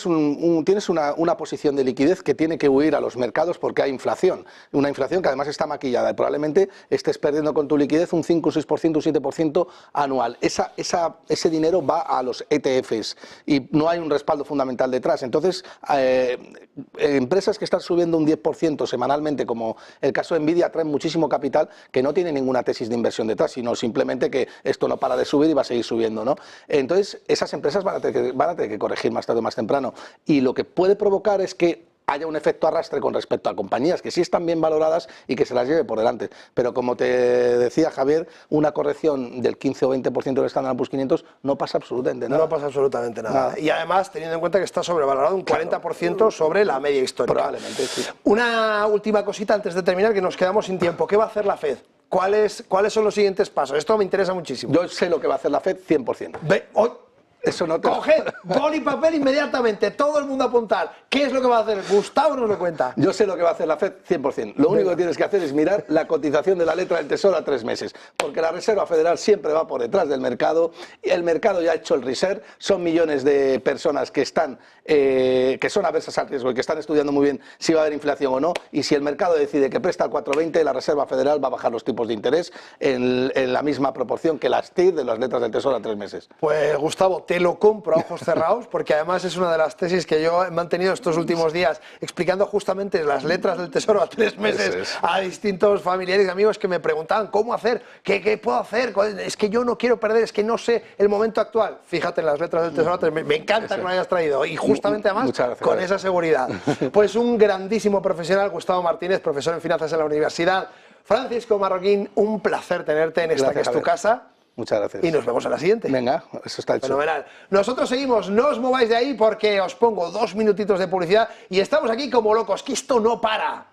tienes una posición de liquidez que tiene que huir a los mercados porque hay inflación, una inflación que además está maquillada y probablemente estés perdiendo con tu liquidez un 5, un 6%, un 7% anual. Ese dinero va a los ETFs y no hay un respaldo fundamental detrás. Entonces, empresas que están subiendo un 10% semanalmente, como el caso de Nvidia, traen muchísimo capital que no tiene ninguna tesis de inversión detrás, sino simplemente que esto no para de subir y va a seguir subiendo, ¿no? Entonces, esas empresas van a tener que corregir más tarde o más temprano. Y lo que puede provocar es que haya un efecto arrastre con respecto a compañías que sí están bien valoradas y que se las lleve por delante. Pero como te decía, Javier, una corrección del 15 o 20% del Standard & Poor's 500 no pasa absolutamente nada. No pasa absolutamente nada. Y además, teniendo en cuenta que está sobrevalorado un 40% sobre la media histórica. Probablemente, sí. Una última cosita antes de terminar, que nos quedamos sin tiempo. ¿Qué va a hacer la FED? ¿Cuáles son los siguientes pasos? Esto me interesa muchísimo. Yo sé lo que va a hacer la FED 100%. Eso no te... Coged boli y papel inmediatamente, todo el mundo a apuntar. ¿Qué es lo que va a hacer? Gustavo nos lo cuenta. Yo sé lo que va a hacer la FED 100%. Lo único que tienes que hacer es mirar la cotización de la letra del Tesoro a 3 meses, porque la Reserva Federal siempre va por detrás del mercado. El mercado ya ha hecho el research, son millones de personas que están que son aversas al riesgo y que están estudiando muy bien si va a haber inflación o no, y si el mercado decide que presta al 4,20, la Reserva Federal va a bajar los tipos de interés en la misma proporción que las TIR de las letras del Tesoro a 3 meses. Pues Gustavo, te lo compro a ojos cerrados, porque además es una de las tesis que yo he mantenido estos últimos días, explicando justamente las letras del Tesoro a 3 meses a distintos familiares y amigos que me preguntaban cómo hacer, qué puedo hacer, es que yo no quiero perder, es que no sé el momento actual. Fíjate en las letras del Tesoro a 3 meses, me encanta que lo hayas traído, y justamente además con esa seguridad. Pues un grandísimo profesional, Gustavo Martínez, profesor en finanzas en la universidad. Francisco Marroquín, un placer tenerte en esta que es tu casa. Muchas gracias. Y nos vemos en la siguiente. Venga, eso está hecho. Fenomenal. Nosotros seguimos, no os mováis de ahí porque os pongo 2 minutitos de publicidad y estamos aquí como locos, que esto no para.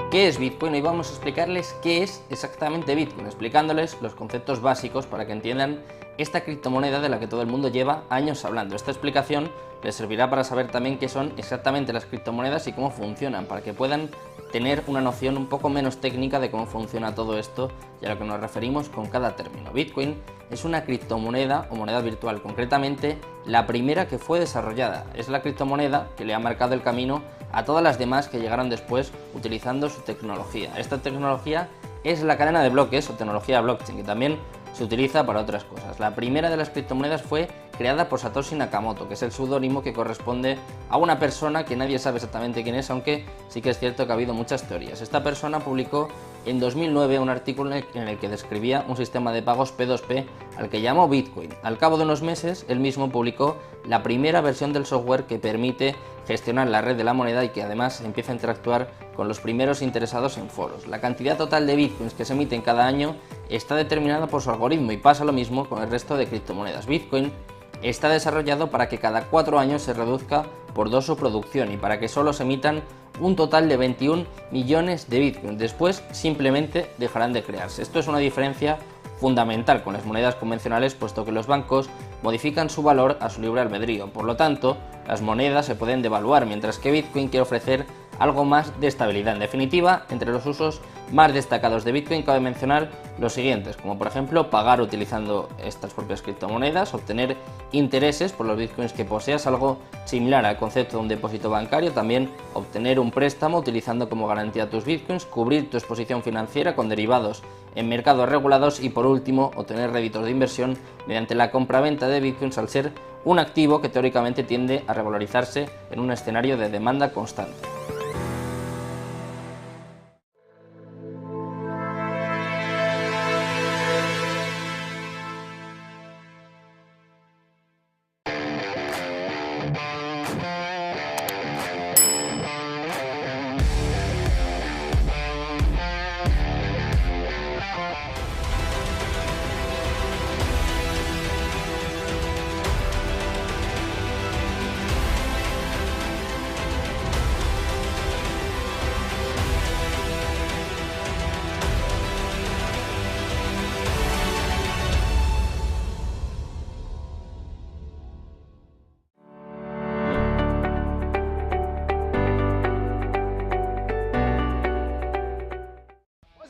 ¿Qué es Bitcoin? Hoy vamos a explicarles qué es exactamente Bitcoin, explicándoles los conceptos básicos para que entiendan esta criptomoneda de la que todo el mundo lleva años hablando. Esta explicación les servirá para saber también qué son exactamente las criptomonedas y cómo funcionan, para que puedan tener una noción un poco menos técnica de cómo funciona todo esto y a lo que nos referimos con cada término. Bitcoin es una criptomoneda o moneda virtual, concretamente la primera que fue desarrollada. Es la criptomoneda que le ha marcado el camino a todas las demás que llegaron después utilizando su tecnología. Esta tecnología es la cadena de bloques o tecnología blockchain, que también se utiliza para otras cosas. La primera de las criptomonedas fue creada por Satoshi Nakamoto, que es el seudónimo que corresponde a una persona que nadie sabe exactamente quién es, aunque sí que es cierto que ha habido muchas teorías. Esta persona publicó en 2009 un artículo en el que describía un sistema de pagos P2P al que llamó Bitcoin. Al cabo de unos meses, él mismo publicó la primera versión del software que permite gestionar la red de la moneda y que además empieza a interactuar con los primeros interesados en foros. La cantidad total de bitcoins que se emiten cada año está determinada por su algoritmo y pasa lo mismo con el resto de criptomonedas. Bitcoin está desarrollado para que cada 4 años se reduzca por 2 su producción y para que solo se emitan un total de 21 millones de bitcoins. Después simplemente dejarán de crearse. Esto es una diferencia fundamental con las monedas convencionales, puesto que los bancos modifican su valor a su libre albedrío. Por lo tanto, las monedas se pueden devaluar, mientras que Bitcoin quiere ofrecer algo más de estabilidad. En definitiva, entre los usos más destacados de Bitcoin cabe mencionar los siguientes, como por ejemplo pagar utilizando estas propias criptomonedas, obtener intereses por los Bitcoins que poseas, algo similar al concepto de un depósito bancario, también obtener un préstamo utilizando como garantía tus Bitcoins, cubrir tu exposición financiera con derivados en mercados regulados y por último obtener réditos de inversión mediante la compra-venta de Bitcoins al ser un activo que teóricamente tiende a revalorizarse en un escenario de demanda constante.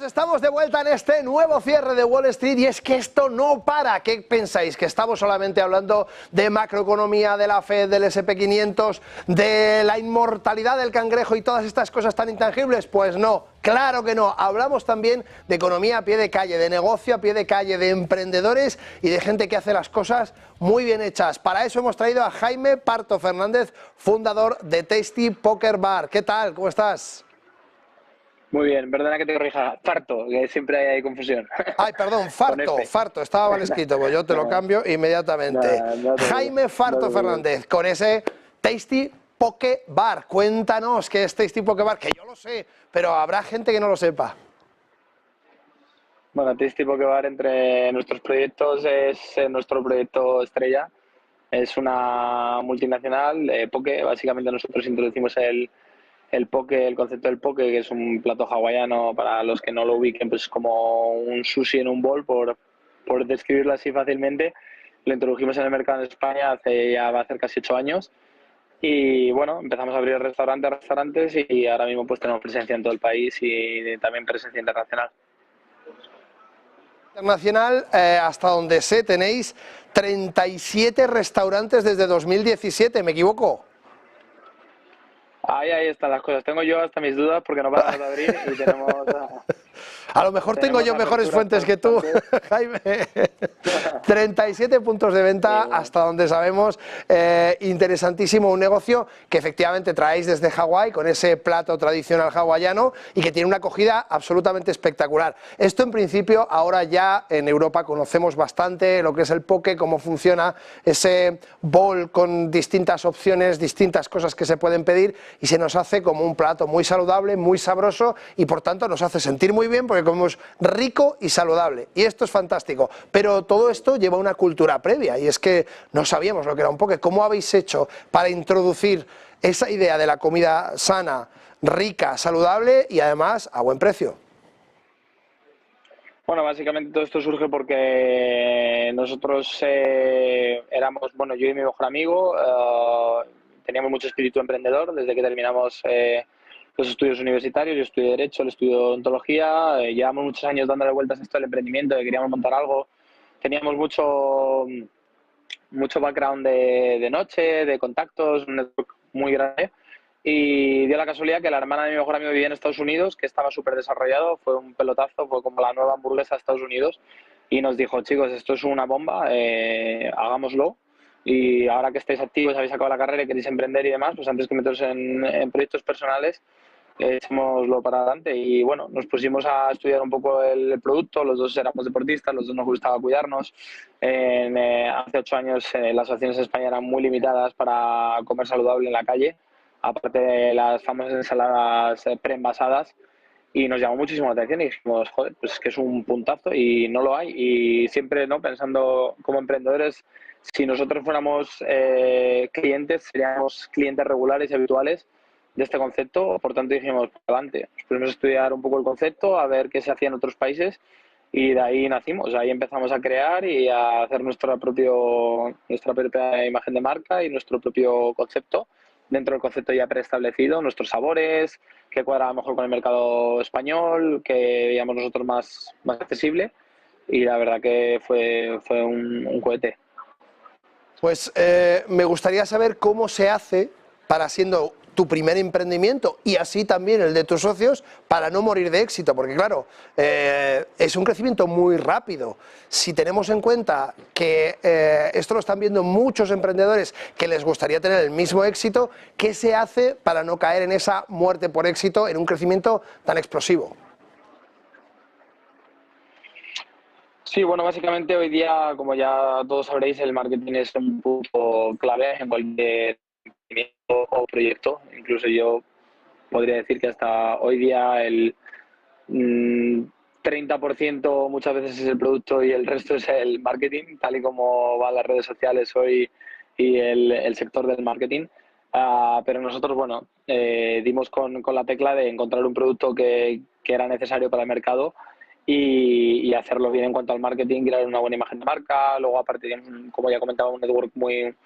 Estamos de vuelta en este nuevo cierre de Wall Street y es que esto no para. ¿Qué pensáis? ¿Que estamos solamente hablando de macroeconomía, de la Fed, del SP500, de la inmortalidad del cangrejo y todas estas cosas tan intangibles? Pues no, claro que no. Hablamos también de economía a pie de calle, de negocio a pie de calle, de emprendedores y de gente que hace las cosas muy bien hechas. Para eso hemos traído a Jaime Parto Fernández, fundador de Tasty Poker Bar. ¿Qué tal? ¿Cómo estás? Muy bien, perdona que te corrija, Farto, que siempre hay confusión. Ay, perdón, Farto, estaba mal escrito, pues yo te lo cambio inmediatamente. Jaime Farto Fernández, con ese Tasty Poker Bar. Cuéntanos qué es Tasty Poker Bar, que yo lo sé, pero habrá gente que no lo sepa. Bueno, Tasty Poker Bar entre nuestros proyectos es nuestro proyecto estrella. Es una multinacional de poke. Básicamente nosotros introducimos el poke, el concepto del poke, que es un plato hawaiano, para los que no lo ubiquen, pues como un sushi en un bol, por describirlo así fácilmente. Lo introdujimos en el mercado en España ya va a hacer casi 8 años. Y bueno, empezamos a abrir restaurantes y ahora mismo pues tenemos presencia en todo el país y también presencia internacional. Internacional, hasta donde sé, tenéis 37 restaurantes desde 2017, ¿me equivoco? Ahí están las cosas. Tengo yo hasta mis dudas porque no paramos de abrir y tenemos... A lo mejor tengo yo mejores fuentes que tú, Jaime. 37 puntos de venta hasta donde sabemos. Interesantísimo, un negocio que efectivamente traéis desde Hawái con ese plato tradicional hawaiano y que tiene una acogida absolutamente espectacular. Esto en principio ahora ya en Europa conocemos bastante lo que es el poke, cómo funciona ese bowl con distintas opciones, distintas cosas que se pueden pedir y se nos hace como un plato muy saludable, muy sabroso y por tanto nos hace sentir muy bien porque comemos rico y saludable y esto es fantástico, pero todo esto lleva una cultura previa y es que no sabíamos lo que era un poke. ¿Cómo habéis hecho para introducir esa idea de la comida sana, rica, saludable y además a buen precio? Bueno, básicamente todo esto surge porque nosotros éramos, bueno, yo y mi mejor amigo, teníamos mucho espíritu emprendedor desde que terminamos los estudios universitarios. Yo estudié Derecho, él estudió Odontología, llevamos muchos años dándole vueltas a esto del emprendimiento, que queríamos montar algo. Teníamos mucho background de noche, de contactos, un network muy grande. Y dio la casualidad que la hermana de mi mejor amigo vivía en Estados Unidos, que estaba súper desarrollado, fue un pelotazo, fue como la nueva hamburguesa de Estados Unidos. Y nos dijo, chicos, esto es una bomba, hagámoslo. Y ahora que estáis activos, habéis acabado la carrera y queréis emprender y demás, pues antes que meteros en proyectos personales, echémoslo para adelante. Y bueno, nos pusimos a estudiar un poco el producto, los dos éramos deportistas, los dos nos gustaba cuidarnos. Hace 8 años las opciones en España eran muy limitadas para comer saludable en la calle, aparte de las famosas ensaladas preenvasadas. Y nos llamó muchísimo la atención y dijimos, joder, pues es que es un puntazo y no lo hay. Y siempre, ¿no?, pensando como emprendedores, si nosotros fuéramos clientes, seríamos clientes regulares y habituales de este concepto. Por tanto dijimos, adelante, nos pusimos a estudiar un poco el concepto, a ver qué se hacía en otros países y de ahí nacimos. Ahí empezamos a crear y a hacer nuestra propia imagen de marca y nuestro propio concepto. dentro del concepto ya preestablecido, nuestros sabores, que cuadraba mejor con el mercado español, que veíamos nosotros más accesible, y la verdad que fue un cohete. Pues me gustaría saber cómo se hace para, siendo tu primer emprendimiento y así también el de tus socios, para no morir de éxito, porque claro, es un crecimiento muy rápido. Si tenemos en cuenta que esto lo están viendo muchos emprendedores que les gustaría tener el mismo éxito, ¿qué se hace para no caer en esa muerte por éxito en un crecimiento tan explosivo? Sí, bueno, básicamente hoy día, como ya todos sabréis, el marketing es un punto clave en cualquier emprendimiento o proyecto. Incluso yo podría decir que hasta hoy día el 30% muchas veces es el producto y el resto es el marketing, tal y como van las redes sociales hoy y el sector del marketing. Pero nosotros, bueno, dimos con la tecla de encontrar un producto que era necesario para el mercado y hacerlo bien en cuanto al marketing, crear una buena imagen de marca. Luego, aparte, como ya comentaba, un network muy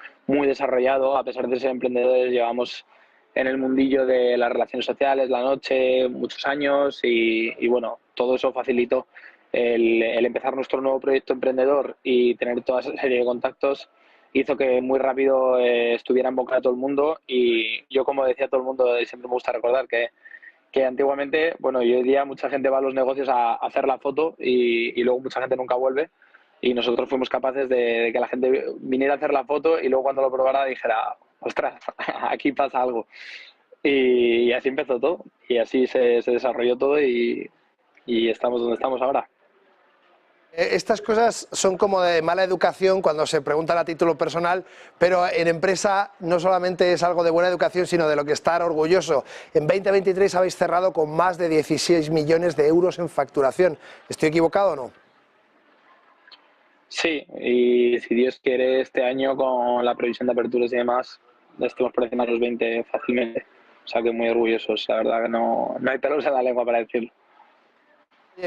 desarrollado. A pesar de ser emprendedores, llevamos en el mundillo de las relaciones sociales, la noche, muchos años y bueno, todo eso facilitó el empezar nuestro nuevo proyecto emprendedor y tener toda esa serie de contactos. Hizo que muy rápido estuviera en boca de todo el mundo, y yo, como decía todo el mundo, siempre me gusta recordar que antiguamente, bueno, y hoy día mucha gente va a los negocios a hacer la foto y luego mucha gente nunca vuelve, y nosotros fuimos capaces de que la gente viniera a hacer la foto y luego cuando lo probara dijera, ostras, aquí pasa algo. Y así empezó todo, y así se desarrolló todo y estamos donde estamos ahora. Estas cosas son como de mala educación cuando se preguntan a título personal, pero en empresa no solamente es algo de buena educación, sino de lo que estar orgulloso. En 2023 habéis cerrado con más de 16 millones de euros en facturación. ¿Estoy equivocado o no? Sí, y si Dios quiere, este año con la previsión de aperturas y demás, estamos por encima de los 20 fácilmente. O sea que muy orgullosos, la verdad que no hay pelos en la lengua para decirlo.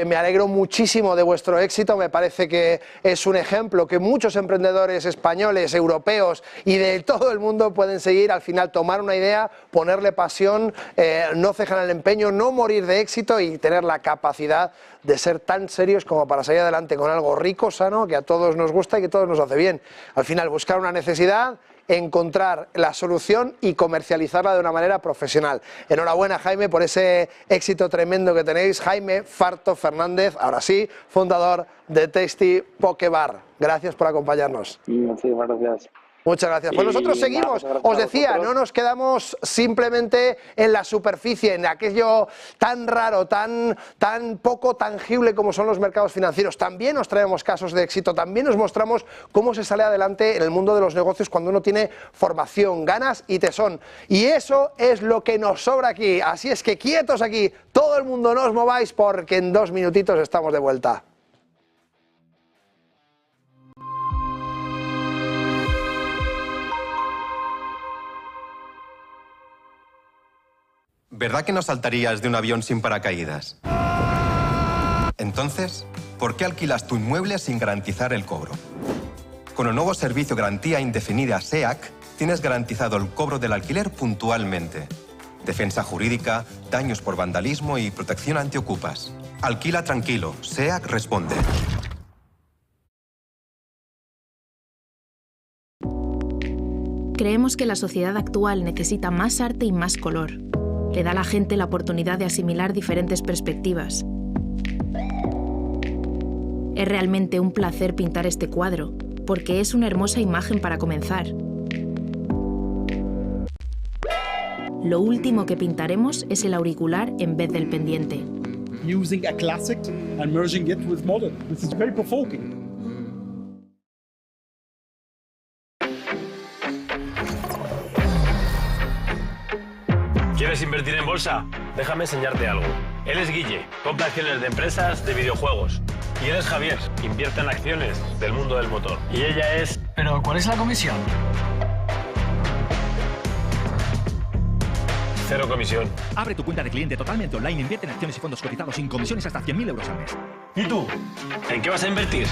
Me alegro muchísimo de vuestro éxito, me parece que es un ejemplo que muchos emprendedores españoles, europeos y de todo el mundo pueden seguir. Al final, tomar una idea, ponerle pasión, no cejar el empeño, no morir de éxito y tener la capacidad de ser tan serios como para salir adelante con algo rico, sano, que a todos nos gusta y que a todos nos hace bien. Al final, buscar una necesidad, encontrar la solución y comercializarla de una manera profesional. Enhorabuena, Jaime, por ese éxito tremendo que tenéis. Jaime Farto Fernández, ahora sí, fundador de Tasty Poke Bar. Gracias por acompañarnos. Muchísimas gracias. Muchas gracias. Pues nosotros seguimos, os decía, no nos quedamos simplemente en la superficie, en aquello tan raro, tan poco tangible como son los mercados financieros. También os traemos casos de éxito, también os mostramos cómo se sale adelante en el mundo de los negocios cuando uno tiene formación, ganas y tesón. Y eso es lo que nos sobra aquí. Así es que quietos aquí, todo el mundo no os mováis porque en 2 minutitos estamos de vuelta. ¿Verdad que no saltarías de un avión sin paracaídas? Entonces, ¿por qué alquilas tu inmueble sin garantizar el cobro? Con el nuevo servicio Garantía Indefinida SEAC, tienes garantizado el cobro del alquiler puntualmente. Defensa jurídica, daños por vandalismo y protección antiocupas. Alquila tranquilo, SEAC responde. Creemos que la sociedad actual necesita más arte y más color. Le da a la gente la oportunidad de asimilar diferentes perspectivas. Es realmente un placer pintar este cuadro, porque es una hermosa imagen para comenzar. Lo último que pintaremos es el auricular en vez del pendiente. Using a classic and merging it with modern. This is very provoking. ¿Quieres invertir en bolsa? Déjame enseñarte algo. Él es Guille, compra acciones de empresas de videojuegos. Y él es Javier, invierte en acciones del mundo del motor. Y ella es... ¿Pero cuál es la comisión? 0 comisión. Abre tu cuenta de cliente totalmente online, invierte en acciones y fondos cotizados sin comisiones hasta 100.000 euros al mes. ¿Y tú? ¿En qué vas a invertir?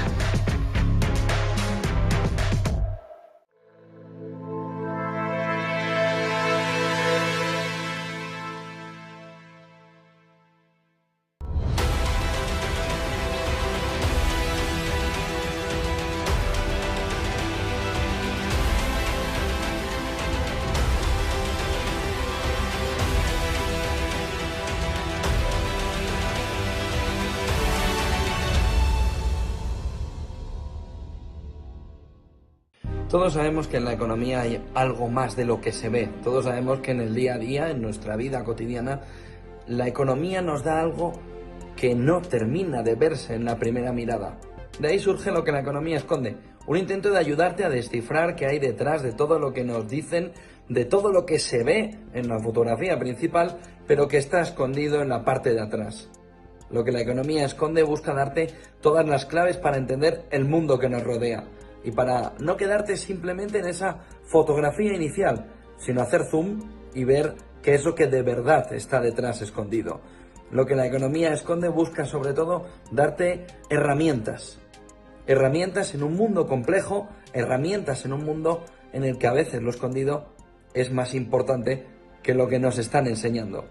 Todos sabemos que en la economía hay algo más de lo que se ve. Todos sabemos que en el día a día, en nuestra vida cotidiana, la economía nos da algo que no termina de verse en la primera mirada. De ahí surge lo que la economía esconde. Un intento de ayudarte a descifrar qué hay detrás de todo lo que nos dicen, de todo lo que se ve en la fotografía principal, pero que está escondido en la parte de atrás. Lo que la economía esconde busca darte todas las claves para entender el mundo que nos rodea y para no quedarte simplemente en esa fotografía inicial, sino hacer zoom y ver qué es lo que de verdad está detrás escondido. Lo que la economía esconde busca sobre todo darte herramientas. Herramientas en un mundo complejo, herramientas en un mundo en el que a veces lo escondido es más importante que lo que nos están enseñando.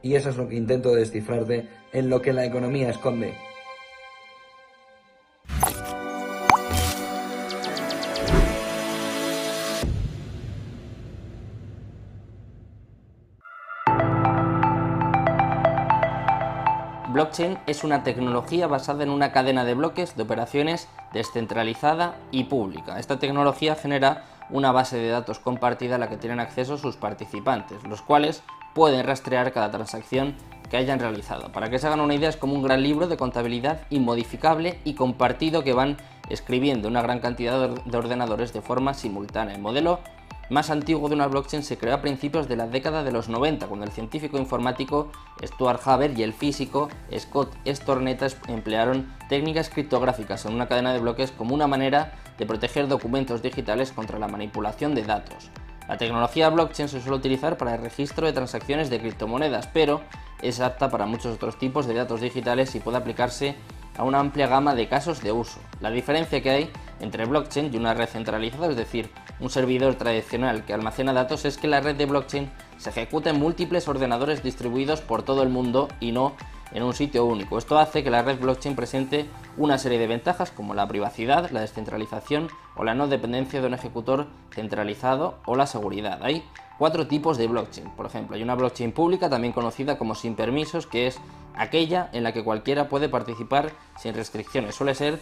Y eso es lo que intento descifrarte en lo que la economía esconde. Blockchain es una tecnología basada en una cadena de bloques de operaciones descentralizada y pública. Esta tecnología genera una base de datos compartida a la que tienen acceso sus participantes, los cuales pueden rastrear cada transacción que hayan realizado. Para que se hagan una idea, es como un gran libro de contabilidad inmodificable y compartido que van escribiendo una gran cantidad de ordenadores de forma simultánea. El modelo más antiguo de una blockchain se creó a principios de la década de los 90, cuando el científico informático Stuart Haber y el físico Scott Stornetta emplearon técnicas criptográficas en una cadena de bloques como una manera de proteger documentos digitales contra la manipulación de datos. La tecnología blockchain se suele utilizar para el registro de transacciones de criptomonedas, pero es apta para muchos otros tipos de datos digitales y puede aplicarse a una amplia gama de casos de uso. La diferencia que hay entre blockchain y una red centralizada, es decir, un servidor tradicional que almacena datos, es que la red de blockchain se ejecuta en múltiples ordenadores distribuidos por todo el mundo y no en un sitio único. Esto hace que la red blockchain presente una serie de ventajas como la privacidad, la descentralización o la no dependencia de un ejecutor centralizado o la seguridad. Hay 4 tipos de blockchain. Por ejemplo, hay una blockchain pública, también conocida como sin permisos, que es aquella en la que cualquiera puede participar sin restricciones. Suele ser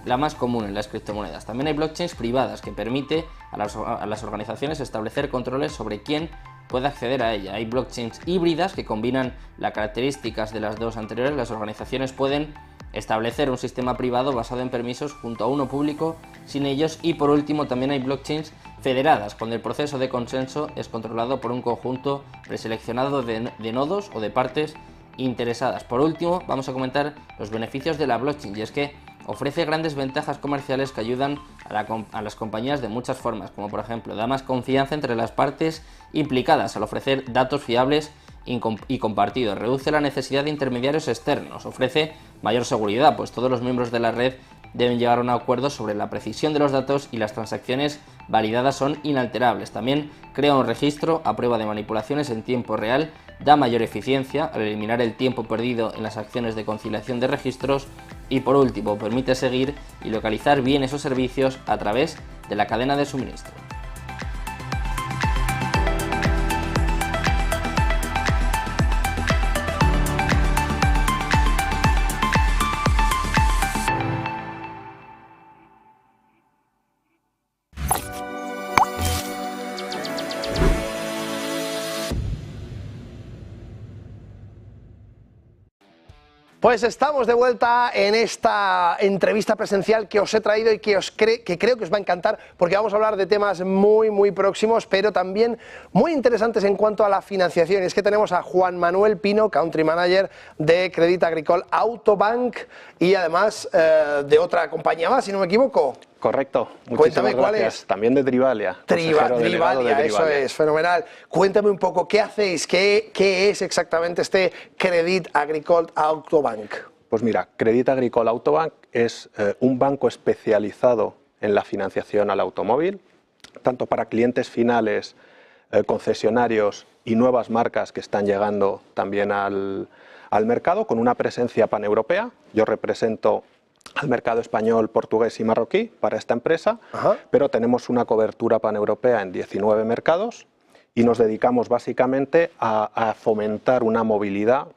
la más común en las criptomonedas. También hay blockchains privadas que permite a las organizaciones establecer controles sobre quién puede acceder a ella. Hay blockchains híbridas que combinan las características de las dos anteriores. Las organizaciones pueden establecer un sistema privado basado en permisos junto a uno público sin ellos. Y por último también hay blockchains federadas, cuando el proceso de consenso es controlado por un conjunto preseleccionado de nodos o de partes interesadas. Por último, vamos a comentar los beneficios de la blockchain, y es que ofrece grandes ventajas comerciales que ayudan a las compañías de muchas formas, como por ejemplo, da más confianza entre las partes implicadas al ofrecer datos fiables y compartidos, reduce la necesidad de intermediarios externos, ofrece mayor seguridad, pues todos los miembros de la red deben llegar a un acuerdo sobre la precisión de los datos y las transacciones validadas son inalterables. También crea un registro a prueba de manipulaciones en tiempo real, da mayor eficiencia al eliminar el tiempo perdido en las acciones de conciliación de registros y por último permite seguir y localizar bien esos servicios a través de la cadena de suministro. Pues estamos de vuelta en esta entrevista presencial que os he traído y que creo que os va a encantar, porque vamos a hablar de temas muy próximos, pero también muy interesantes en cuanto a la financiación. Y es que tenemos a Juan Manuel Pino, Country Manager de Crédit Agricole Autobank y además de otra compañía más, si no me equivoco. Correcto. Cuéntame cuál es. También de Drivalia. Drivalia, eso es, fenomenal. Cuéntame un poco, ¿qué hacéis? ¿Qué es exactamente este Crédit Agricole Autobank? Pues mira, Crédit Agricole Autobank es un banco especializado en la financiación al automóvil, tanto para clientes finales, concesionarios y nuevas marcas que están llegando también al mercado, con una presencia paneuropea. Yo represento al mercado español, portugués y marroquí para esta empresa, pero tenemos una cobertura paneuropea en 19 mercados y nos dedicamos básicamente a fomentar una movilidad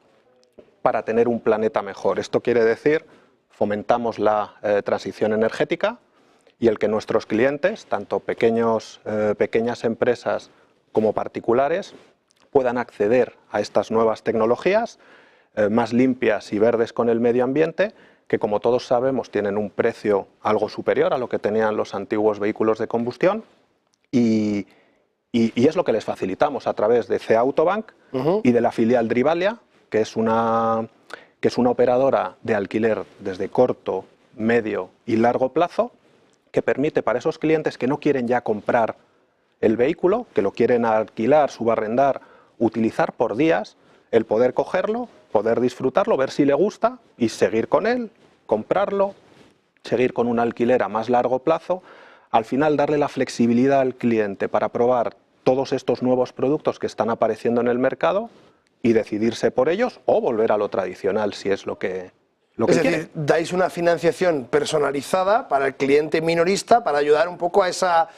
para tener un planeta mejor. Esto quiere decir, fomentamos la transición energética y el que nuestros clientes, tanto pequeñas empresas como particulares, puedan acceder a estas nuevas tecnologías más limpias y verdes con el medio ambiente, que como todos sabemos tienen un precio algo superior a lo que tenían los antiguos vehículos de combustión, y es lo que les facilitamos a través de C-Autobank y de la filial Drivalia, que es una operadora de alquiler desde corto, medio y largo plazo, que permite para esos clientes que no quieren ya comprar el vehículo, que lo quieren alquilar, subarrendar, utilizar por días, el poder cogerlo, poder disfrutarlo, ver si le gusta y seguir con él, comprarlo, seguir con un alquiler a más largo plazo, al final darle la flexibilidad al cliente para probar todos estos nuevos productos que están apareciendo en el mercado y decidirse por ellos o volver a lo tradicional si es lo que Es quiere. decir, dais una financiación personalizada para el cliente minorista para ayudar un poco a esa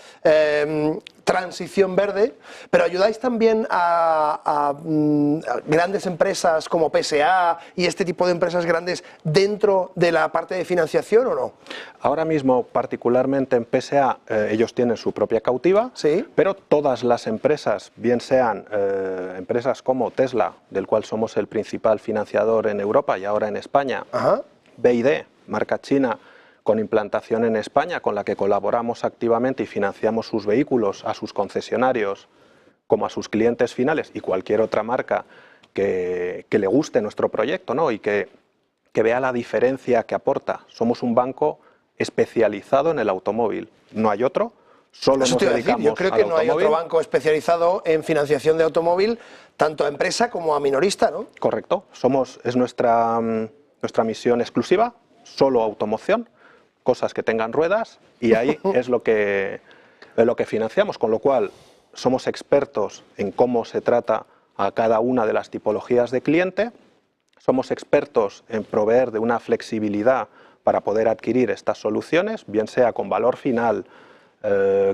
transición verde, pero ayudáis también a grandes empresas como PSA y este tipo de empresas grandes dentro de la parte de financiación, ¿o no? Ahora mismo, particularmente en PSA, ellos tienen su propia cautiva, pero todas las empresas, bien sean empresas como Tesla, del cual somos el principal financiador en Europa y ahora en España, BYD, marca china, con implantación en España, con la que colaboramos activamente y financiamos sus vehículos a sus concesionarios como a sus clientes finales, y cualquier otra marca que le guste nuestro proyecto, ¿no? Y que vea la diferencia que aporta. Somos un banco especializado en el automóvil, no hay otro, solo Eso nos te iba a decir, dedicamos yo creo que al no hay otro automóvil. banco especializado en financiación de automóvil, tanto a empresa como a minorista, ¿no? Correcto, es nuestra misión exclusiva, solo automoción, cosas que tengan ruedas, y ahí es lo que financiamos, con lo cual somos expertos en cómo se trata a cada una de las tipologías de cliente, somos expertos en proveer de una flexibilidad para poder adquirir estas soluciones, bien sea con valor final,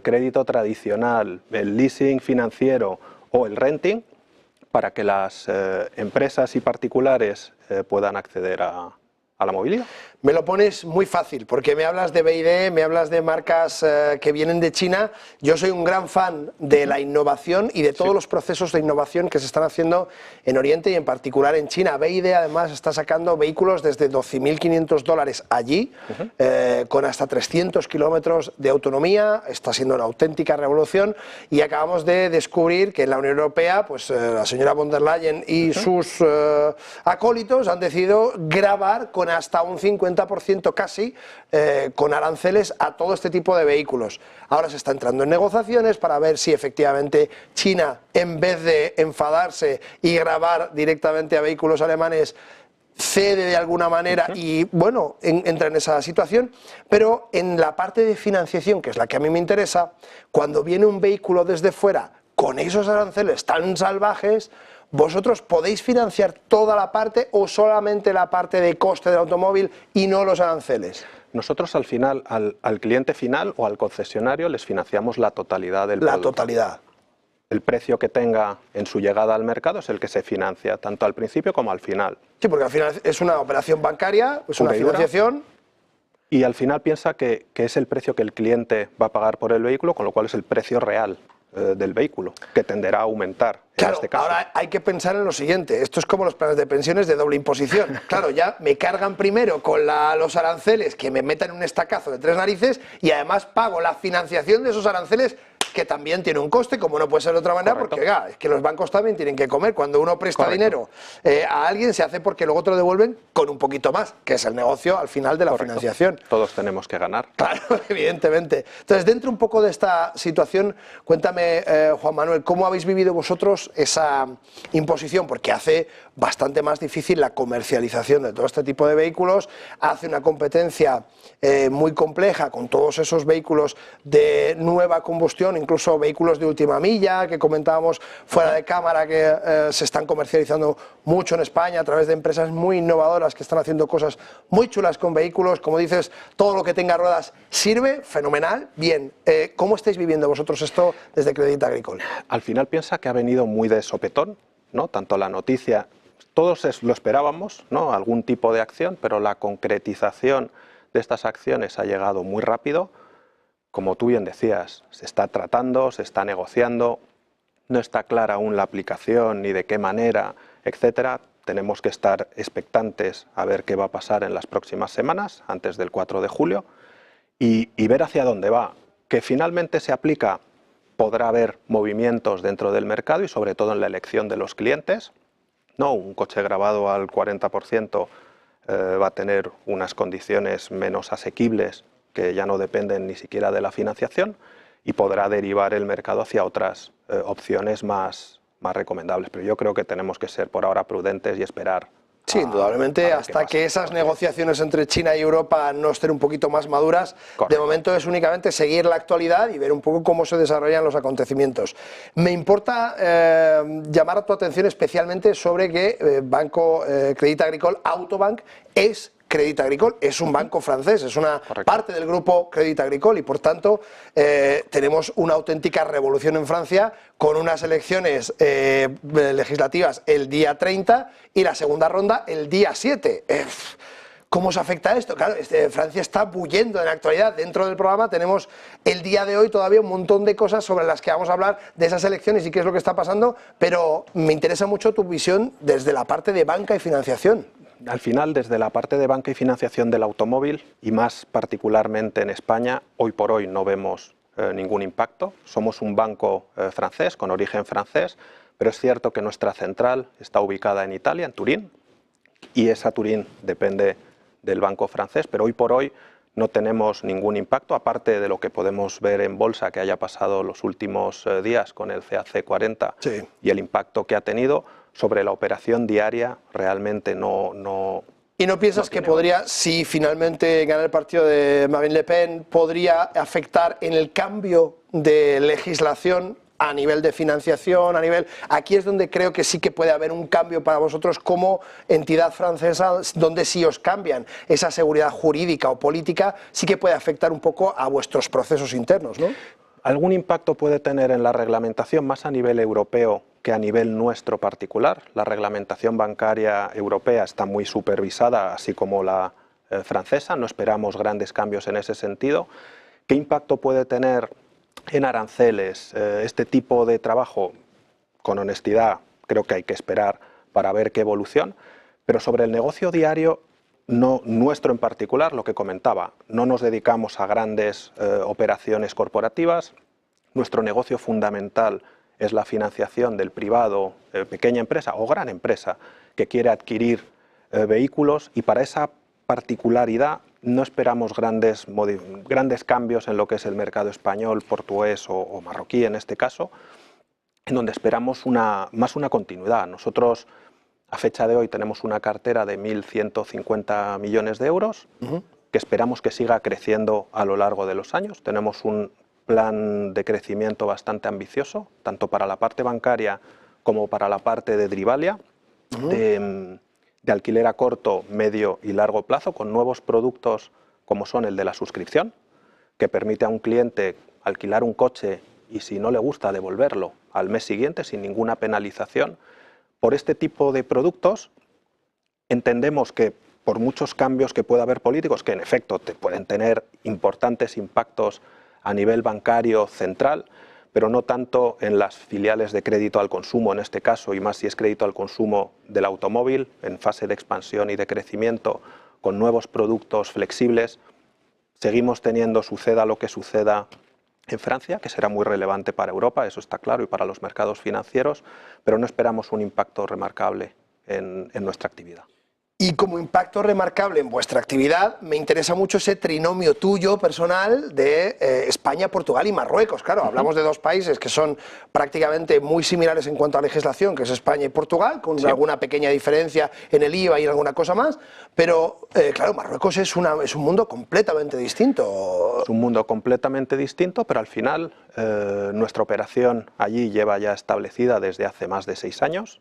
crédito tradicional, el leasing financiero o el renting, para que las empresas y particulares puedan acceder a la movilidad. Me lo pones muy fácil, porque me hablas de BYD, me hablas de marcas que vienen de China. Yo soy un gran fan de la innovación y de todos los procesos de innovación que se están haciendo en Oriente y en particular en China. BYD además está sacando vehículos desde $12.500 allí, con hasta 300 kilómetros de autonomía. Está siendo una auténtica revolución, y acabamos de descubrir que en la Unión Europea, pues la señora von der Leyen y sus acólitos han decidido gravar con hasta un 50% casi, con aranceles a todo este tipo de vehículos. Ahora se está entrando en negociaciones para ver si efectivamente China, en vez de enfadarse y gravar directamente a vehículos alemanes, cede de alguna manera y, bueno, entra en esa situación. Pero en la parte de financiación, que es la que a mí me interesa, cuando viene un vehículo desde fuera con esos aranceles tan salvajes, ¿vosotros podéis financiar toda la parte o solamente la parte de coste del automóvil y no los aranceles? Nosotros al final, al cliente final o al concesionario, les financiamos la totalidad del producto. La totalidad. El precio que tenga en su llegada al mercado es el que se financia, tanto al principio como al final. Sí, porque al final es una operación bancaria, es una financiación. Y al final piensa que es el precio que el cliente va a pagar por el vehículo, con lo cual es el precio real del vehículo, que tenderá a aumentar. Claro, en este caso. ahora hay que pensar en lo siguiente, esto es como los planes de pensiones de doble imposición. Claro, ya me cargan primero con los aranceles, que me metan en un estacazo de 3 narices, y además pago la financiación de esos aranceles, que también tiene un coste, como no puede ser de otra manera. Correcto. Porque oiga, es que los bancos también tienen que comer. Cuando uno presta dinero a alguien, se hace porque luego te lo devuelven con un poquito más, que es el negocio al final de la financiación. Todos tenemos que ganar. Claro, evidentemente. Entonces, dentro un poco de esta situación, cuéntame, Juan Manuel, ¿cómo habéis vivido vosotros esa imposición? Porque hace bastante más difícil la comercialización de todo este tipo de vehículos, hace una competencia muy compleja con todos esos vehículos de nueva combustión, incluso vehículos de última milla, que comentábamos fuera de cámara, que se están comercializando mucho en España a través de empresas muy innovadoras que están haciendo cosas muy chulas con vehículos. Como dices, todo lo que tenga ruedas sirve, fenomenal. Bien, ¿cómo estáis viviendo vosotros esto desde Crédit Agricole? Al final piensa que ha venido muy de sopetón, ¿no? Tanto la noticia, todos lo esperábamos, ¿no? Algún tipo de acción, pero la concretización de estas acciones ha llegado muy rápido. como tú bien decías, se está tratando, se está negociando, no está clara aún la aplicación ni de qué manera, etcétera. Tenemos que estar expectantes a ver qué va a pasar en las próximas semanas, antes del 4 de julio, y ver hacia dónde va. Que finalmente se aplica, podrá haber movimientos dentro del mercado y sobre todo en la elección de los clientes. No, un coche grabado al 40% va a tener unas condiciones menos asequibles que ya no dependen ni siquiera de la financiación y podrá derivar el mercado hacia otras opciones más recomendables. Pero yo creo que tenemos que ser por ahora prudentes y esperar. Sí, indudablemente, hasta que esas negociaciones entre China y Europa no estén un poquito más maduras, de momento es únicamente seguir la actualidad y ver un poco cómo se desarrollan los acontecimientos. Me importa llamar tu atención especialmente sobre que Banco Crédit Agricole Autobank es Crédit Agricole, es un banco francés, es una parte del grupo Crédit Agricole y por tanto tenemos una auténtica revolución en Francia con unas elecciones legislativas el día 30 y la segunda ronda el día 7. ¿Cómo se afecta esto? Claro, Francia está bullendo en la actualidad. Dentro del programa tenemos el día de hoy todavía un montón de cosas sobre las que vamos a hablar de esas elecciones y qué es lo que está pasando, pero me interesa mucho tu visión desde la parte de banca y financiación. Al final, desde la parte de banca y financiación del automóvil, y más particularmente en España, hoy por hoy no vemos ningún impacto. Somos un banco francés, con origen francés, pero es cierto que nuestra central está ubicada en Italia, en Turín, y esa Turín depende del banco francés, pero hoy por hoy no tenemos ningún impacto, aparte de lo que podemos ver en bolsa que haya pasado los últimos días con el CAC 40 y el impacto que ha tenido. Sobre la operación diaria realmente no. ¿Y no piensas que podría, si finalmente gana el partido de Marine Le Pen, podría afectar en el cambio de legislación a nivel de financiación, a nivel... Aquí es donde creo que sí que puede haber un cambio para vosotros como entidad francesa, donde si os cambian esa seguridad jurídica o política, sí que puede afectar un poco a vuestros procesos internos, ¿no? Algún impacto puede tener en la reglamentación más a nivel europeo que a nivel nuestro particular. La reglamentación bancaria europea está muy supervisada, así como la francesa. No esperamos grandes cambios en ese sentido. ¿Qué impacto puede tener en aranceles este tipo de trabajo? Con honestidad, creo que hay que esperar para ver qué evolución. Pero sobre el negocio diario, no nuestro en particular, lo que comentaba, no nos dedicamos a grandes operaciones corporativas. Nuestro negocio fundamental es la financiación del privado, pequeña empresa o gran empresa que quiere adquirir vehículos, y para esa particularidad no esperamos grandes cambios en lo que es el mercado español, portugués o marroquí en este caso, en donde esperamos más una continuidad. Nosotros a fecha de hoy tenemos una cartera de 1.150 millones de euros que esperamos que siga creciendo a lo largo de los años. Tenemos un plan de crecimiento bastante ambicioso, tanto para la parte bancaria como para la parte de Drivalia, de alquiler a corto, medio y largo plazo, con nuevos productos como son el de la suscripción, que permite a un cliente alquilar un coche y si no le gusta devolverlo al mes siguiente sin ninguna penalización. Por este tipo de productos entendemos que por muchos cambios que pueda haber políticos, que en efecto pueden tener importantes impactos a nivel bancario central, pero no tanto en las filiales de crédito al consumo en este caso, y más si es crédito al consumo del automóvil, en fase de expansión y de crecimiento, con nuevos productos flexibles. Seguimos teniendo, suceda lo que suceda en Francia, que será muy relevante para Europa, eso está claro, y para los mercados financieros, pero no esperamos un impacto remarcable en nuestra actividad. Y como impacto remarcable en vuestra actividad, me interesa mucho ese trinomio tuyo personal de España, Portugal y Marruecos. Claro, hablamos de dos países que son prácticamente muy similares en cuanto a legislación, que es España y Portugal, con alguna pequeña diferencia en el IVA y en alguna cosa más, pero claro, Marruecos es un mundo completamente distinto. Es un mundo completamente distinto, pero al final nuestra operación allí lleva ya establecida desde hace más de 6 años.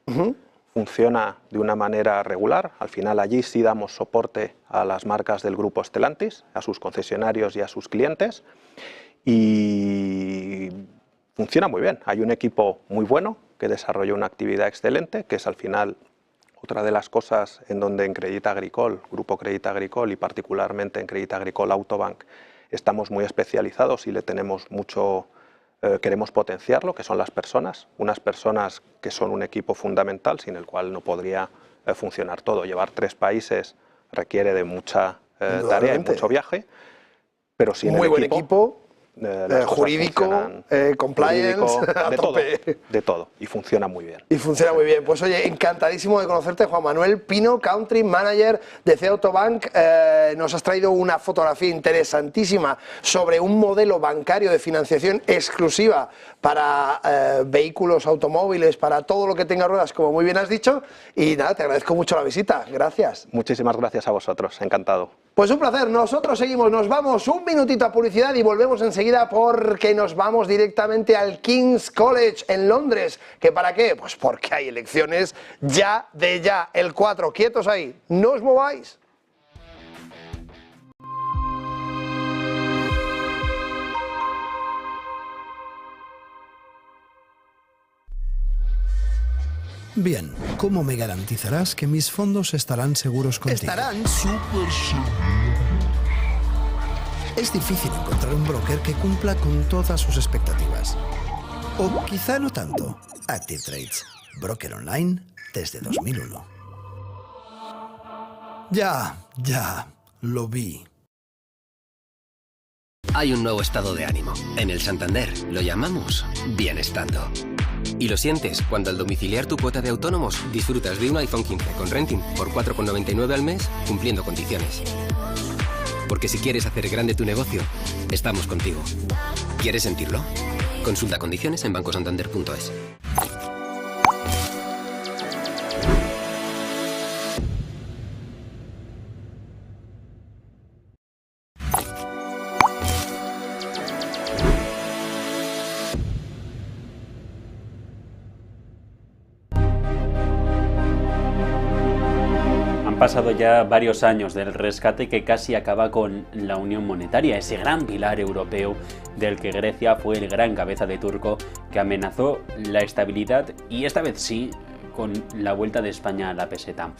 Funciona de una manera regular. Al final allí sí damos soporte a las marcas del grupo Stellantis, a sus concesionarios y a sus clientes, y funciona muy bien. Hay un equipo muy bueno que desarrolla una actividad excelente, que es al final otra de las cosas en donde en Crédit Agricole, Grupo Crédit Agricole y particularmente en Crédit Agricole Autobank, estamos muy especializados y le tenemos mucho, queremos potenciarlo, que son las personas, unas personas que son un equipo fundamental sin el cual no podría funcionar todo. Llevar 3 países requiere de mucha tarea y mucho viaje, pero sin muy el buen equipo. Jurídico, compliance, jurídico, de todo, y funciona muy bien. Y funciona muy bien. Pues oye, encantadísimo de conocerte, Juan Manuel Pino, Country Manager de CE Autobank. Nos has traído una fotografía interesantísima sobre un modelo bancario de financiación exclusiva para vehículos, automóviles, para todo lo que tenga ruedas, como muy bien has dicho. Y nada, te agradezco mucho la visita. Gracias. Muchísimas gracias a vosotros, encantado. Pues un placer, nosotros seguimos, nos vamos un minutito a publicidad y volvemos enseguida porque nos vamos directamente al King's College en Londres. ¿Que para qué? Pues porque hay elecciones ya de ya, el 4, quietos ahí, no os mováis. Bien, ¿cómo me garantizarás que mis fondos estarán seguros contigo? Estarán súper seguros. Es difícil encontrar un broker que cumpla con todas sus expectativas. O quizá no tanto. Active Trades, broker online desde 2001. Ya, lo vi. Hay un nuevo estado de ánimo. En el Santander lo llamamos bienestando. Y lo sientes cuando al domiciliar tu cuota de autónomos disfrutas de un iPhone 15 con renting por 4,99 al mes, cumpliendo condiciones. Porque si quieres hacer grande tu negocio, estamos contigo. ¿Quieres sentirlo? Consulta condiciones en bancosantander.es. Han pasado ya varios años del rescate que casi acaba con la Unión Monetaria, ese gran pilar europeo del que Grecia fue el gran cabeza de turco que amenazó la estabilidad y esta vez sí, con la vuelta de España a la peseta.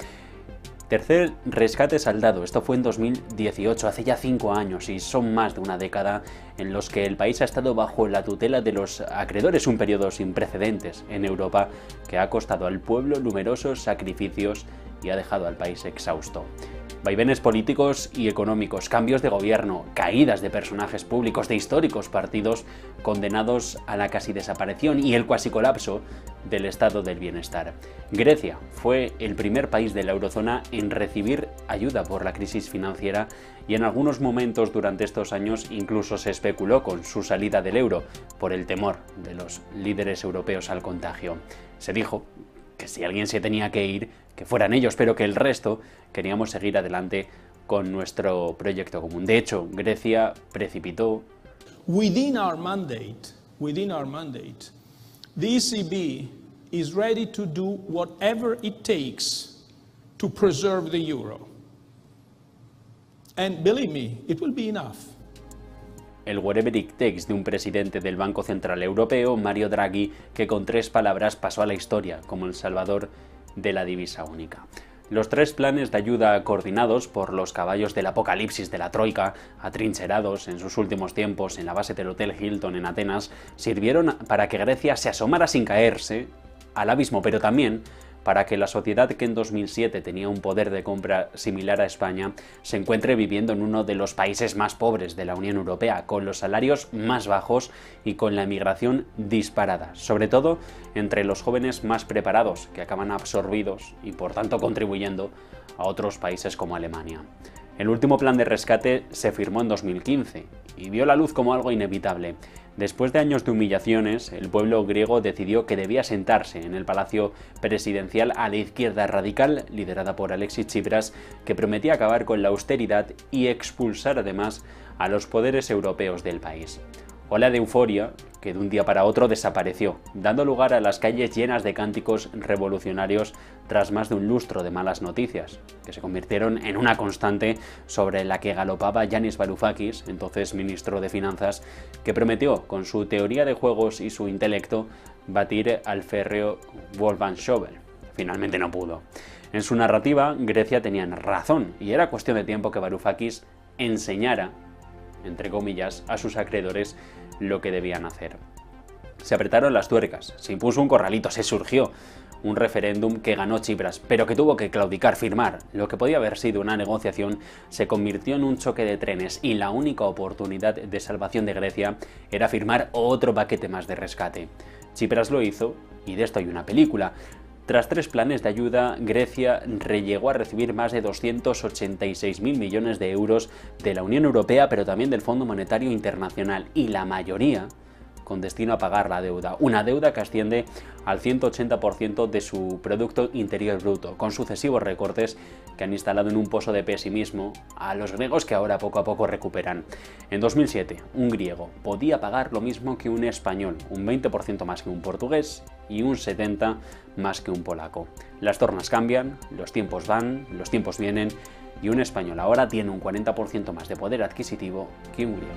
Tercer rescate saldado, esto fue en 2018, hace ya 5 años y son más de una década en los que el país ha estado bajo la tutela de los acreedores, un periodo sin precedentes en Europa que ha costado al pueblo numerosos sacrificios y ha dejado al país exhausto. Vaivenes políticos y económicos, cambios de gobierno, caídas de personajes públicos, de históricos partidos condenados a la casi desaparición y el cuasi colapso del estado del bienestar. Grecia fue el primer país de la eurozona en recibir ayuda por la crisis financiera y en algunos momentos durante estos años incluso se especuló con su salida del euro por el temor de los líderes europeos al contagio. Se dijo que si alguien se tenía que ir, que fueran ellos, pero que el resto queríamos seguir adelante con nuestro proyecto común. De hecho, Grecia precipitó. Within our mandate, the ECB is ready to do whatever it takes to preserve the euro. And believe me, it will be enough. El whatever it takes de un presidente del Banco Central Europeo, Mario Draghi, que con 3 palabras pasó a la historia como el salvador de la divisa única. Los 3 planes de ayuda coordinados por los caballos del apocalipsis de la Troika, atrincherados en sus últimos tiempos en la base del Hotel Hilton en Atenas, sirvieron para que Grecia se asomara sin caerse al abismo, pero también para que la sociedad que en 2007 tenía un poder de compra similar a España se encuentre viviendo en uno de los países más pobres de la Unión Europea, con los salarios más bajos y con la emigración disparada, sobre todo entre los jóvenes más preparados, que acaban absorbidos y por tanto contribuyendo a otros países como Alemania. El último plan de rescate se firmó en 2015 y vio la luz como algo inevitable. Después de años de humillaciones, el pueblo griego decidió que debía sentarse en el palacio presidencial a la izquierda radical, liderada por Alexis Tsipras, que prometía acabar con la austeridad y expulsar además a los poderes europeos del país. Ola de euforia que de un día para otro desapareció, dando lugar a las calles llenas de cánticos revolucionarios tras más de un lustro de malas noticias, que se convirtieron en una constante sobre la que galopaba Yanis Varoufakis, entonces ministro de Finanzas, que prometió, con su teoría de juegos y su intelecto, batir al férreo Wolfgang Schäuble. Finalmente no pudo. En su narrativa, Grecia tenía razón, y era cuestión de tiempo que Varoufakis enseñara entre comillas, a sus acreedores lo que debían hacer. Se apretaron las tuercas, se impuso un corralito, se surgió un referéndum que ganó Tsipras, pero que tuvo que claudicar, firmar. Lo que podía haber sido una negociación se convirtió en un choque de trenes y la única oportunidad de salvación de Grecia era firmar otro paquete más de rescate. Tsipras lo hizo y de esto hay una película. Tras 3 planes de ayuda, Grecia llegó a recibir más de 286.000 millones de euros de la Unión Europea, pero también del Fondo Monetario Internacional, y la mayoría con destino a pagar la deuda, una deuda que asciende al 180% de su Producto Interior Bruto, con sucesivos recortes que han instalado en un pozo de pesimismo a los griegos que ahora poco a poco recuperan. En 2007, un griego podía pagar lo mismo que un español, un 20% más que un portugués y un 70% más que un polaco. Las tornas cambian, los tiempos van, los tiempos vienen, y un español ahora tiene un 40% más de poder adquisitivo que un griego.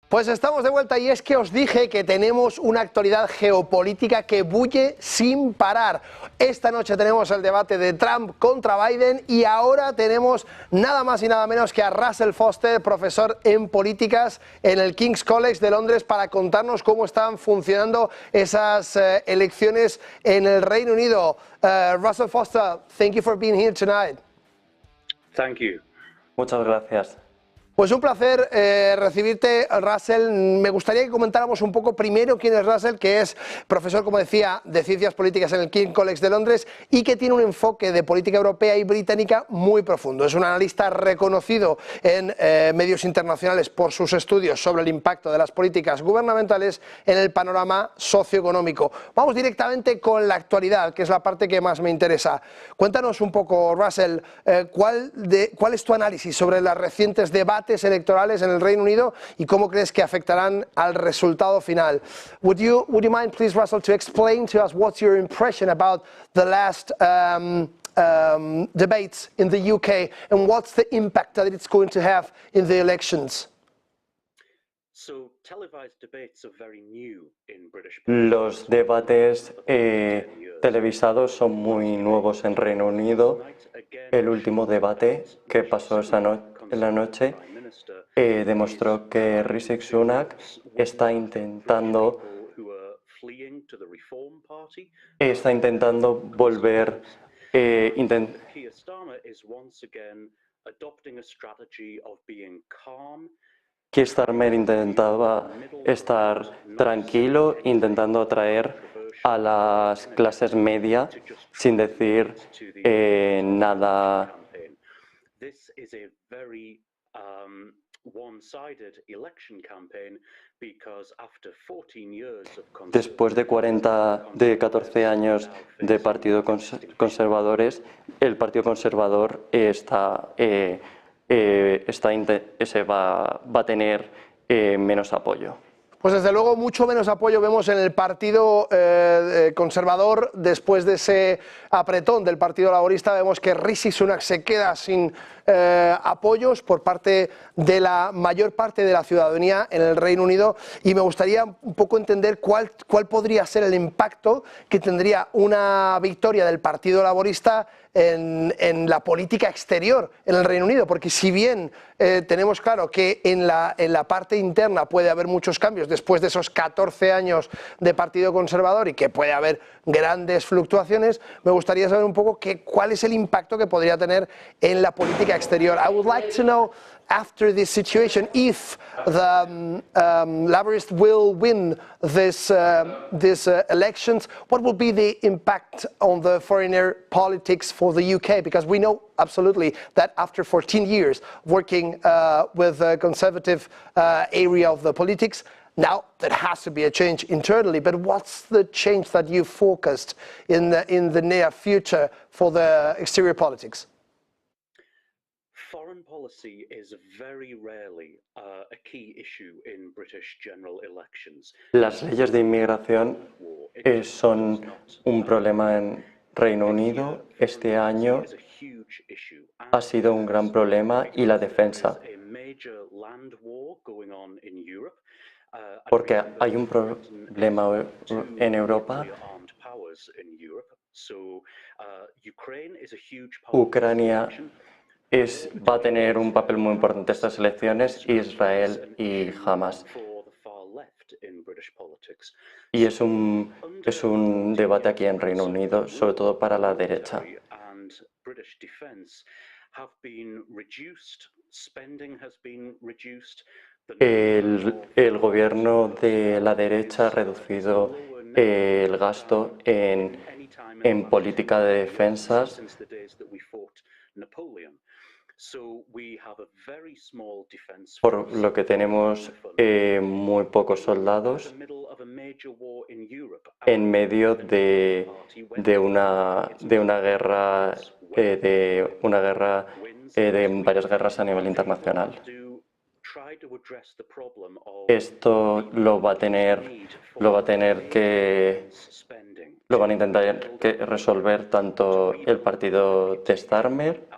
Pues estamos de vuelta y es que os dije que tenemos una actualidad geopolítica que bulle sin parar. Esta noche tenemos el debate de Trump contra Biden y ahora tenemos nada más y nada menos que a Russell Foster, profesor en políticas en el King's College de Londres, para contarnos cómo están funcionando esas elecciones en el Reino Unido. Russell Foster, thank you for being here tonight. Thank you. Muchas gracias. Pues un placer recibirte, Russell. Me gustaría que comentáramos un poco primero quién es Russell, que es profesor, como decía, de Ciencias Políticas en el King's College de Londres y que tiene un enfoque de política europea y británica muy profundo. Es un analista reconocido en medios internacionales por sus estudios sobre el impacto de las políticas gubernamentales en el panorama socioeconómico. Vamos directamente con la actualidad, que es la parte que más me interesa. Cuéntanos un poco, Russell, ¿cuál es tu análisis sobre los recientes debates electorales en el Reino Unido y cómo crees que afectarán al resultado final? Would you mind, please, Russell, to explain to us what's your impression about the last debates in the UK and what's the impact that it's going to have in the elections? Los debates televisados son muy nuevos en Reino Unido. El último debate que pasó en la noche demostró que Rishi Sunak está intentando volver. Keir Starmer intentaba estar tranquilo, intentando atraer a las clases medias sin decir nada. Después de 14 años de partido conservadores, el Partido Conservador va a tener menos apoyo. Pues desde luego mucho menos apoyo vemos en el Partido Conservador. Después de ese apretón del Partido Laborista, vemos que Rishi Sunak se queda sin apoyos por parte de la mayor parte de la ciudadanía en el Reino Unido, y me gustaría un poco entender cuál podría ser el impacto que tendría una victoria del Partido Laborista en la política exterior en el Reino Unido, porque si bien tenemos claro que en la parte interna puede haber muchos cambios después de esos 14 años de Partido Conservador y que puede haber grandes fluctuaciones, me gustaría saber un poco cuál es el impacto que podría tener en la política exterior. I would like to know, after this situation, if the Laborists will win these elections, what will be the impact on the foreign politics for the UK? Because we know absolutely that after 14 years working with the conservative area of the politics, now there has to be a change internally. But what's the change that you focused in the near future for the exterior politics? Foreign Las leyes de inmigración son un problema en Reino Unido. Este año ha sido un gran problema, y la defensa. Porque hay un problema en Europa. Ucrania va a tener un papel muy importante en estas elecciones, Israel y Hamas. Y es un debate aquí en Reino Unido, sobre todo para la derecha. El gobierno de la derecha ha reducido el gasto en política de defensas. Por lo que tenemos muy pocos soldados en medio de varias guerras a nivel internacional. Esto lo van a intentar resolver tanto el partido de Starmer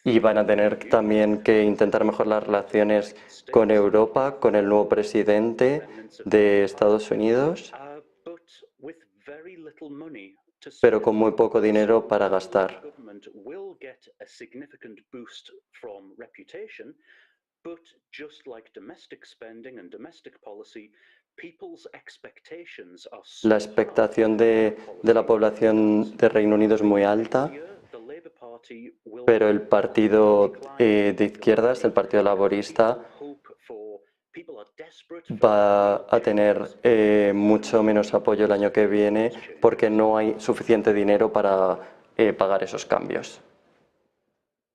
y van a tener también que intentar mejorar las relaciones con Europa, con el nuevo presidente de Estados Unidos, pero con muy poco dinero para gastar. La expectación de la población de Reino Unido es muy alta, pero el partido de izquierdas, el Partido Laborista, va a tener mucho menos apoyo el año que viene porque no hay suficiente dinero para pagar esos cambios.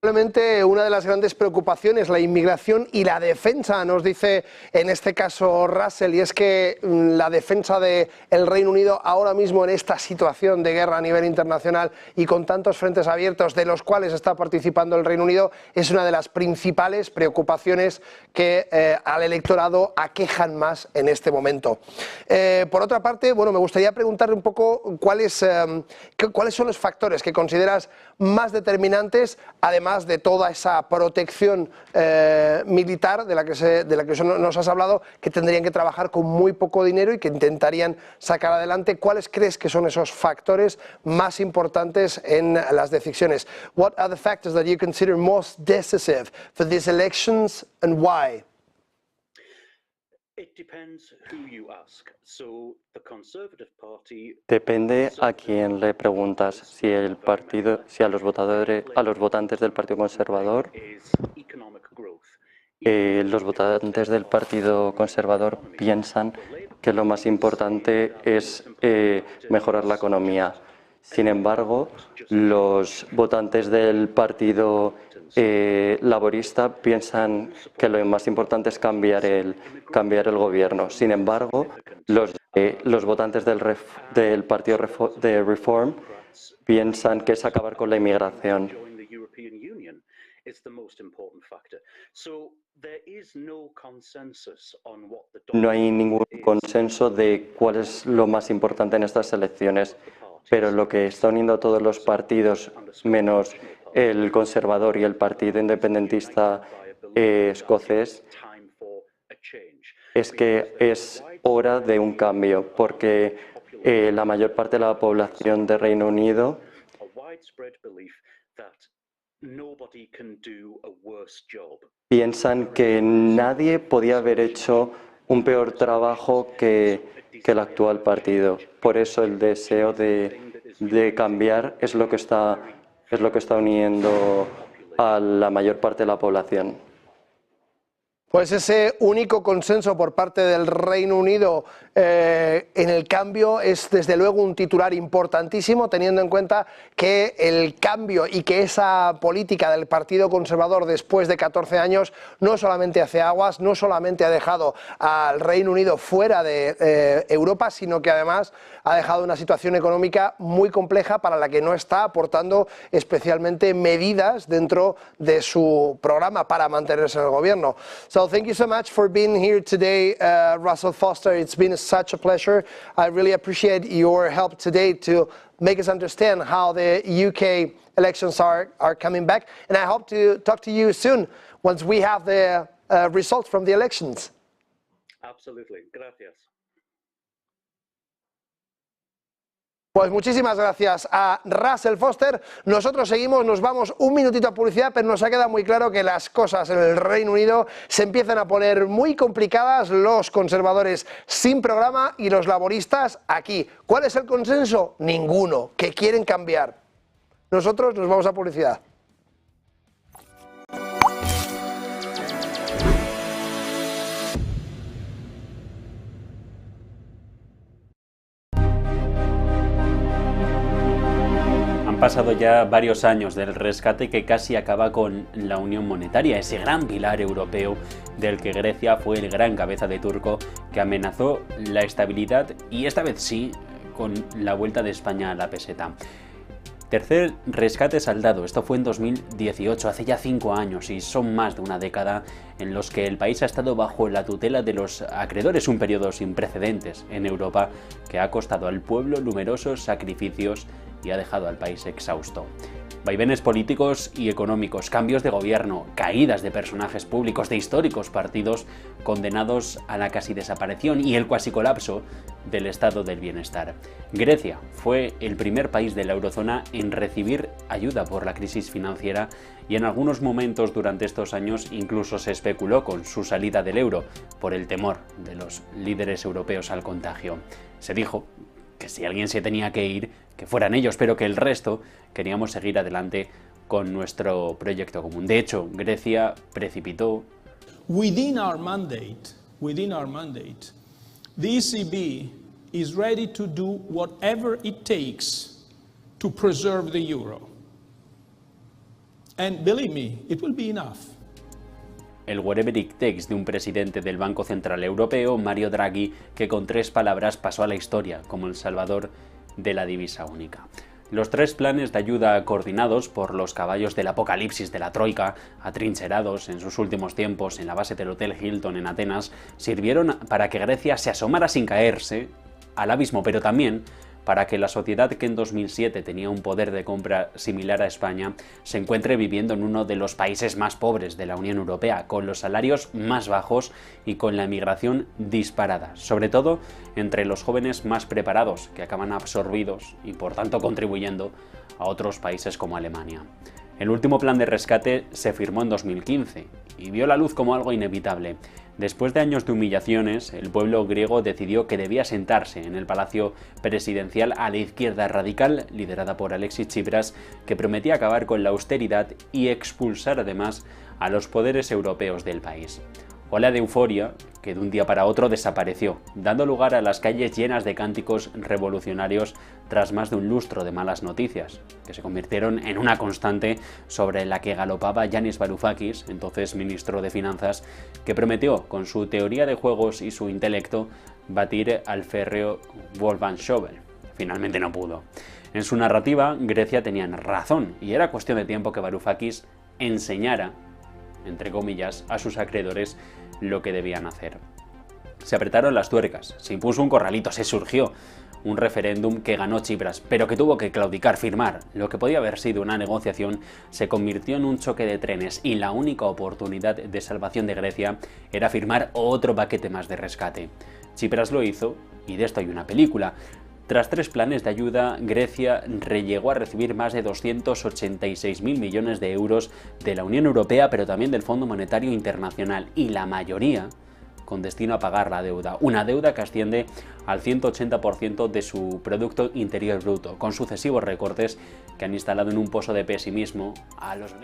Probablemente una de las grandes preocupaciones, la inmigración y la defensa, nos dice en este caso Russell, y es que la defensa del Reino Unido ahora mismo en esta situación de guerra a nivel internacional y con tantos frentes abiertos de los cuales está participando el Reino Unido es una de las principales preocupaciones que al electorado aquejan más en este momento. Por otra parte, bueno, me gustaría preguntarle un poco cuáles son los factores que consideras más determinantes, además de toda esa protección militar de la que nos has hablado, que tendrían que trabajar con muy poco dinero y que intentarían sacar adelante. ¿Cuáles crees que son esos factores más importantes en las decisiones? What are the factors that you consider most decisive for these elections and why? Depende a quién le preguntas. Si a los votantes del Partido Conservador, los votantes del Partido Conservador piensan que lo más importante es mejorar la economía. Sin embargo, los votantes del Partido Laborista piensan que lo más importante es cambiar el gobierno. Sin embargo, los votantes del Partido de Reform piensan que es acabar con la inmigración. No hay ningún consenso de cuál es lo más importante en estas elecciones, pero lo que está uniendo a todos los partidos, menos el conservador y el partido independentista escocés, es que es hora de un cambio, porque la mayor parte de la población de Reino Unido piensan que nadie podía haber hecho un peor trabajo que el actual partido. Por eso el deseo de cambiar es lo que está uniendo a la mayor parte de la población. Pues ese único consenso por parte del Reino Unido en el cambio es desde luego un titular importantísimo, teniendo en cuenta que el cambio y que esa política del Partido Conservador después de 14 años no solamente hace aguas, no solamente ha dejado al Reino Unido fuera de Europa, sino que además ha dejado una situación económica muy compleja para la que no está aportando especialmente medidas dentro de su programa para mantenerse en el gobierno. So thank you so much for being here today, Russell Foster. It's been such a pleasure. I really appreciate your help today to make us understand how the UK elections are coming back. And I hope to talk to you soon once we have the results from the elections. Absolutely. Gracias. Pues muchísimas gracias a Russell Foster. Nosotros seguimos, nos vamos un minutito a publicidad, pero nos ha quedado muy claro que las cosas en el Reino Unido se empiezan a poner muy complicadas, los conservadores sin programa y los laboristas aquí. ¿Cuál es el consenso? Ninguno, que quieren cambiar. Nosotros nos vamos a publicidad. Han pasado ya varios años del rescate que casi acaba con la Unión Monetaria, ese gran pilar europeo del que Grecia fue el gran cabeza de turco que amenazó la estabilidad y esta vez sí con la vuelta de España a la peseta. Tercer rescate saldado, esto fue en 2018, hace ya 5 años y son más de una década en los que el país ha estado bajo la tutela de los acreedores, un periodo sin precedentes en Europa que ha costado al pueblo numerosos sacrificios y ha dejado al país exhausto. Vaivenes políticos y económicos, cambios de gobierno, caídas de personajes públicos de históricos partidos condenados a la casi desaparición y el cuasi colapso del estado del bienestar. Grecia fue el primer país de la eurozona en recibir ayuda por la crisis financiera y en algunos momentos durante estos años incluso se especuló con su salida del euro por el temor de los líderes europeos al contagio. Se dijo que si alguien se tenía que ir, que fueran ellos, pero que el resto queríamos seguir adelante con nuestro proyecto común. De hecho, Grecia precipitó. Within our mandate, the ECB is ready to do whatever it takes to preserve the euro. And believe me, it will be enough. El whatever it takes de un presidente del Banco Central Europeo, Mario Draghi, que con 3 palabras pasó a la historia como el salvador de la divisa única. Los 3 planes de ayuda coordinados por los caballos del apocalipsis de la Troika, atrincherados en sus últimos tiempos en la base del Hotel Hilton en Atenas, sirvieron para que Grecia se asomara sin caerse al abismo, pero también para que la sociedad que en 2007 tenía un poder de compra similar a España se encuentre viviendo en uno de los países más pobres de la Unión Europea, con los salarios más bajos y con la emigración disparada, sobre todo entre los jóvenes más preparados, que acaban absorbidos y por tanto contribuyendo a otros países como Alemania. El último plan de rescate se firmó en 2015 y vio la luz como algo inevitable. Después de años de humillaciones, el pueblo griego decidió que debía sentarse en el palacio presidencial a la izquierda radical, liderada por Alexis Tsipras, que prometía acabar con la austeridad y expulsar además a los poderes europeos del país. Ola de euforia que de un día para otro desapareció, dando lugar a las calles llenas de cánticos revolucionarios tras más de un lustro de malas noticias, que se convirtieron en una constante sobre la que galopaba Yanis Varoufakis, entonces ministro de Finanzas, que prometió, con su teoría de juegos y su intelecto, batir al férreo Wolfgang Schäuble. Finalmente no pudo. En su narrativa, Grecia tenía razón, y era cuestión de tiempo que Varoufakis enseñara, entre comillas, a sus acreedores lo que debían hacer. Se apretaron las tuercas, se impuso un corralito, se surgió un referéndum que ganó Tsipras, pero que tuvo que claudicar, firmar. Lo que podía haber sido una negociación se convirtió en un choque de trenes y la única oportunidad de salvación de Grecia era firmar otro paquete más de rescate. Tsipras lo hizo y de esto hay una película. Tras 3 planes de ayuda, Grecia llegó a recibir más de 286.000 millones de euros de la Unión Europea, pero también del Fondo Monetario Internacional, y la mayoría con destino a pagar la deuda, una deuda que asciende al 180% de su Producto Interior Bruto, con sucesivos recortes que han instalado en un pozo de pesimismo a los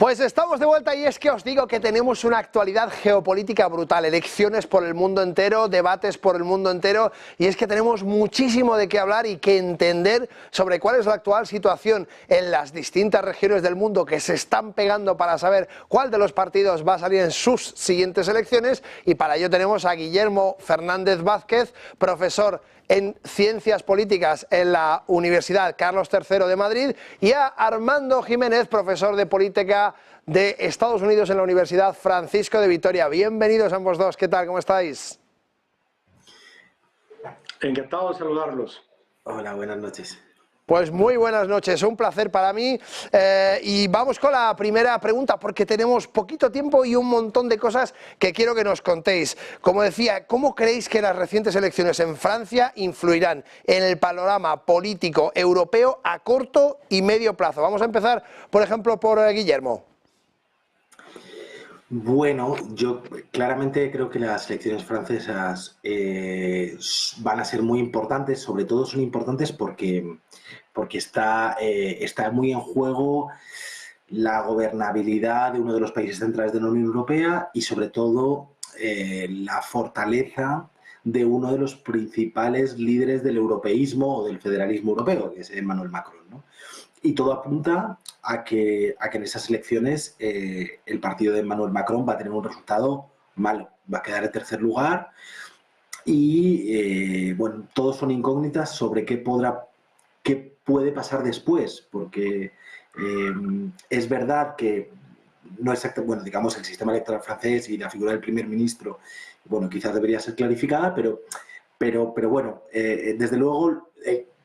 Pues estamos de vuelta y es que os digo que tenemos una actualidad geopolítica brutal, elecciones por el mundo entero, debates por el mundo entero y es que tenemos muchísimo de qué hablar y que entender sobre cuál es la actual situación en las distintas regiones del mundo que se están pegando para saber cuál de los partidos va a salir en sus siguientes elecciones y para ello tenemos a Guillermo Fernández Vázquez, profesor en Ciencias Políticas en la Universidad Carlos III de Madrid y a Armando Jiménez, profesor de Política de Estados Unidos en la Universidad Francisco de Vitoria. Bienvenidos ambos dos, ¿qué tal? ¿Cómo estáis? Encantado de saludarlos. Hola, buenas noches. Pues muy buenas noches, un placer para mí y vamos con la primera pregunta porque tenemos poquito tiempo y un montón de cosas que quiero que nos contéis. Como decía, ¿cómo creéis que las recientes elecciones en Francia influirán en el panorama político europeo a corto y medio plazo? Vamos a empezar, por ejemplo, por Guillermo. Bueno, yo claramente creo que las elecciones francesas van a ser muy importantes, sobre todo son importantes porque está muy en juego la gobernabilidad de uno de los países centrales de la Unión Europea y sobre todo la fortaleza de uno de los principales líderes del europeísmo o del federalismo europeo, que es Emmanuel Macron, ¿no? Y todo apunta a que en esas elecciones el partido de Emmanuel Macron va a tener un resultado malo, va a quedar en tercer lugar y bueno, todos son incógnitas sobre qué puede pasar después, porque es verdad que no exactamente, bueno, digamos el sistema electoral francés y la figura del primer ministro, bueno, quizás debería ser clarificada, pero bueno, desde luego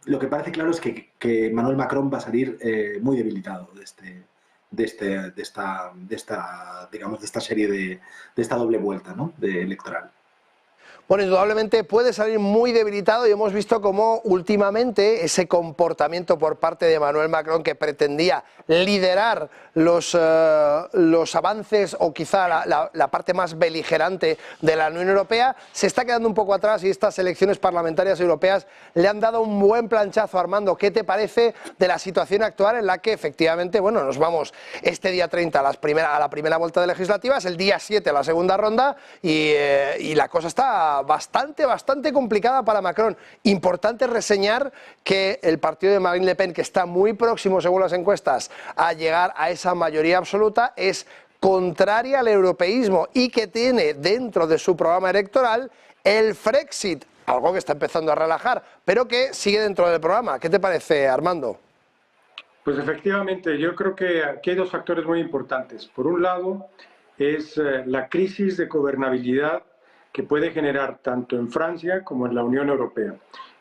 lo que parece claro es que Emmanuel Macron va a salir muy debilitado de esta serie de esta doble vuelta, ¿no?, electoral. Bueno, indudablemente puede salir muy debilitado y hemos visto cómo últimamente ese comportamiento por parte de Emmanuel Macron que pretendía liderar los avances o quizá la parte más beligerante de la Unión Europea se está quedando un poco atrás y estas elecciones parlamentarias europeas le han dado un buen planchazo. Armando, ¿qué te parece de la situación actual en la que efectivamente, bueno, nos vamos este día 30 a la primera vuelta de legislativas, el día 7 a la segunda ronda y la cosa está bastante complicada para Macron? Importante reseñar que el partido de Marine Le Pen, que está muy próximo según las encuestas a llegar a esa mayoría absoluta, es contraria al europeísmo y que tiene dentro de su programa electoral el Frexit, algo que está empezando a relajar, pero que sigue dentro del programa. ¿Qué te parece, Armando? Pues efectivamente, yo creo que aquí hay dos factores muy importantes. Por un lado, es la crisis de gobernabilidad que puede generar tanto en Francia como en la Unión Europea.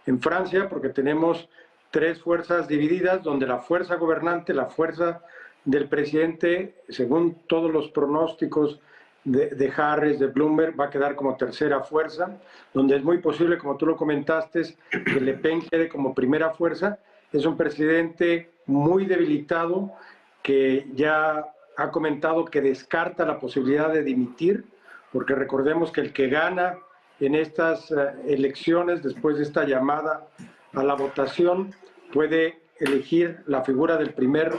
En Francia, porque tenemos tres fuerzas divididas, donde la fuerza gobernante, la fuerza del presidente, según todos los pronósticos de Harris, de Bloomberg, va a quedar como tercera fuerza, donde es muy posible, como tú lo comentaste, que Le Pen quede como primera fuerza. Es un presidente muy debilitado que ya ha comentado que descarta la posibilidad de dimitir, porque recordemos que el que gana en estas elecciones, después de esta llamada a la votación, puede elegir la figura del primer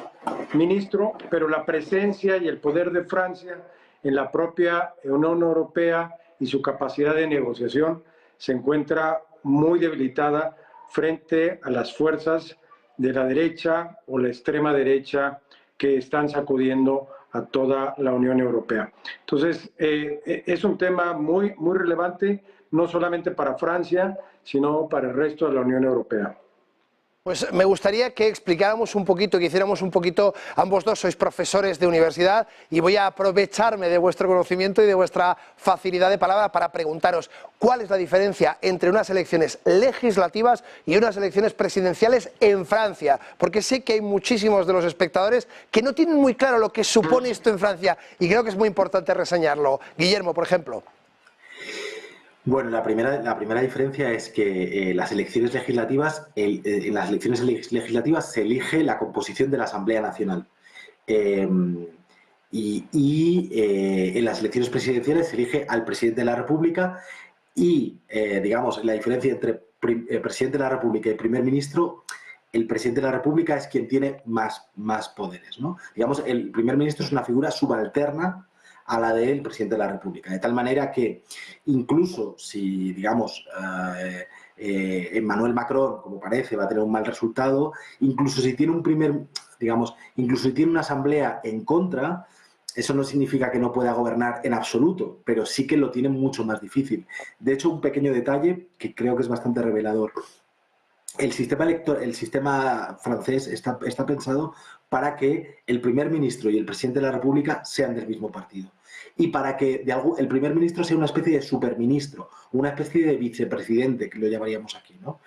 ministro, pero la presencia y el poder de Francia en la propia Unión Europea y su capacidad de negociación se encuentra muy debilitada frente a las fuerzas de la derecha o la extrema derecha que están sacudiendo a toda la Unión Europea. Entonces, es un tema muy relevante, no solamente para Francia, sino para el resto de la Unión Europea. Pues me gustaría que explicáramos un poquito, que hiciéramos un poquito, ambos dos sois profesores de universidad y voy a aprovecharme de vuestro conocimiento y de vuestra facilidad de palabra para preguntaros cuál es la diferencia entre unas elecciones legislativas y unas elecciones presidenciales en Francia, porque sé que hay muchísimos de los espectadores que no tienen muy claro lo que supone esto en Francia y creo que es muy importante reseñarlo. Guillermo, por ejemplo. Bueno, la primera diferencia es que en las elecciones legislativas se elige la composición de la Asamblea Nacional. En las elecciones presidenciales se elige al presidente de la República y, digamos, la diferencia entre presidente de la República y primer ministro el presidente de la República es quien tiene más poderes, ¿no? Digamos, el primer ministro es una figura subalterna a la del presidente de la República, de tal manera que incluso si, digamos, Emmanuel Macron, como parece, va a tener un mal resultado, incluso si tiene incluso si tiene una asamblea en contra, eso no significa que no pueda gobernar en absoluto, pero sí que lo tiene mucho más difícil. De hecho, un pequeño detalle que creo que es bastante revelador. El sistema francés está pensado para que el primer ministro y el presidente de la República sean del mismo partido. Y para que el primer ministro sea una especie de superministro, una especie de vicepresidente, que lo llamaríamos aquí, ¿no?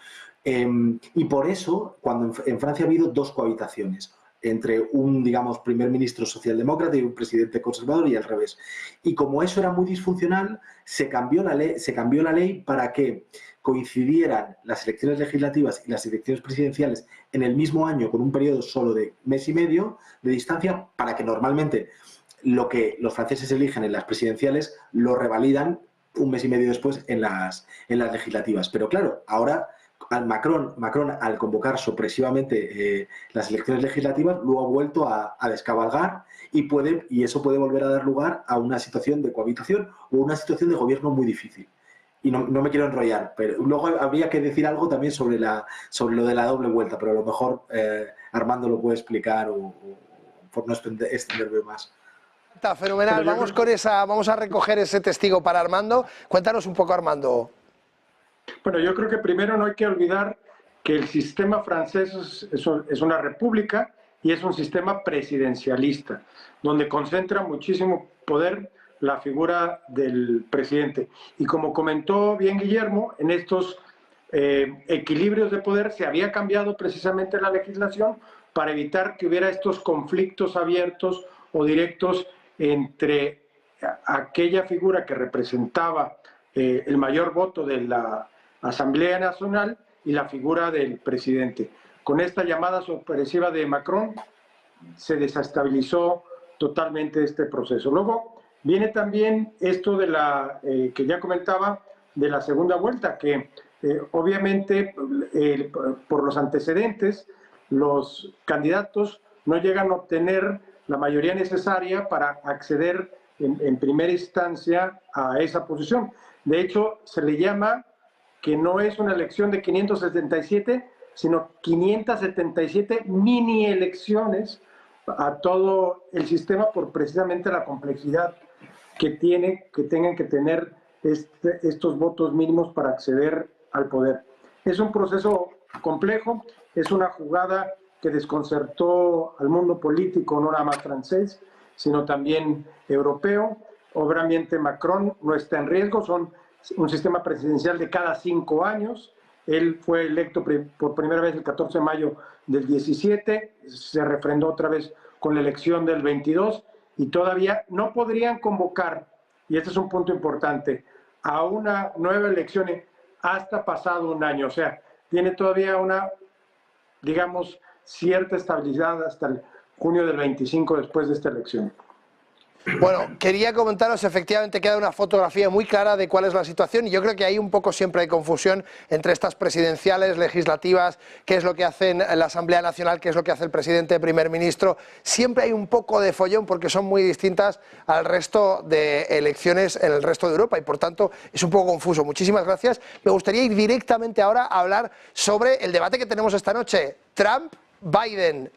Y por eso, cuando en Francia ha habido dos cohabitaciones, entre un, digamos, primer ministro socialdemócrata y un presidente conservador y al revés. Y como eso era muy disfuncional, se cambió la ley para que coincidieran las elecciones legislativas y las elecciones presidenciales en el mismo año, con un periodo solo de mes y medio de distancia, para que normalmente lo que los franceses eligen en las presidenciales lo revalidan un mes y medio después en las legislativas. Pero claro, ahora Macron, al convocar sorpresivamente las elecciones legislativas, luego ha vuelto a descabalgar y eso puede volver a dar lugar a una situación de cohabitación o una situación de gobierno muy difícil. Y no me quiero enrollar, pero luego habría que decir algo también sobre lo de la doble vuelta, pero a lo mejor Armando lo puede explicar o por no extenderme más. Está fenomenal, vamos a recoger ese testigo para Armando. Cuéntanos un poco, Armando. Bueno, yo creo que primero no hay que olvidar que el sistema francés es una república y es un sistema presidencialista, donde concentra muchísimo poder la figura del presidente. Y como comentó bien Guillermo, en estos equilibrios de poder se había cambiado precisamente la legislación para evitar que hubiera estos conflictos abiertos o directos entre aquella figura que representaba el mayor voto de la Asamblea Nacional y la figura del presidente. Con esta llamada sorpresiva de Macron se desestabilizó totalmente este proceso. Luego viene también esto de que ya comentaba, de la segunda vuelta, que obviamente por los antecedentes los candidatos no llegan a obtener la mayoría necesaria para acceder en primera instancia a esa posición. De hecho, se le llama que no es una elección de 577, sino 577 mini elecciones a todo el sistema por precisamente la complejidad que tengan que tener estos votos mínimos para acceder al poder. Es un proceso complejo, es una jugada que desconcertó al mundo político, no nada más francés, sino también europeo. Obviamente Macron no está en riesgo, son un sistema presidencial de cada 5 años. Él fue electo por primera vez el 14 de mayo del 17, se refrendó otra vez con la elección del 22 y todavía no podrían convocar, y este es un punto importante, a una nueva elección hasta pasado un año. O sea, tiene todavía una, digamos, cierta estabilidad hasta el junio del 25 después de esta elección. Bueno, quería comentaros, efectivamente queda una fotografía muy clara de cuál es la situación y yo creo que hay un poco siempre hay confusión entre estas presidenciales, legislativas, qué es lo que hacen la Asamblea Nacional, qué es lo que hace el presidente, primer ministro. Siempre hay un poco de follón porque son muy distintas al resto de elecciones en el resto de Europa y por tanto es un poco confuso. Muchísimas gracias. Me gustaría ir directamente ahora a hablar sobre el debate que tenemos esta noche. Trump, Biden.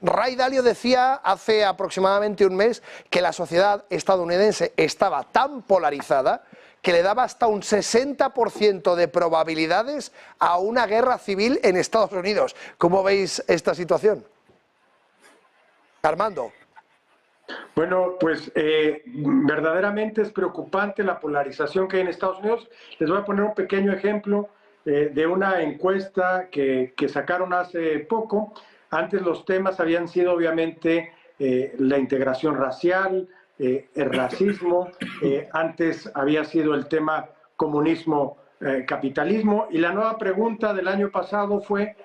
Ray Dalio decía hace aproximadamente un mes que la sociedad estadounidense estaba tan polarizada que le daba hasta un 60% de probabilidades a una guerra civil en Estados Unidos. ¿Cómo veis esta situación? Armando. Bueno, pues verdaderamente es preocupante la polarización que hay en Estados Unidos. Les voy a poner un pequeño ejemplo de una encuesta que sacaron hace poco. Antes los temas habían sido obviamente la integración racial, el racismo, antes había sido el tema comunismo, capitalismo, y la nueva pregunta del año pasado fue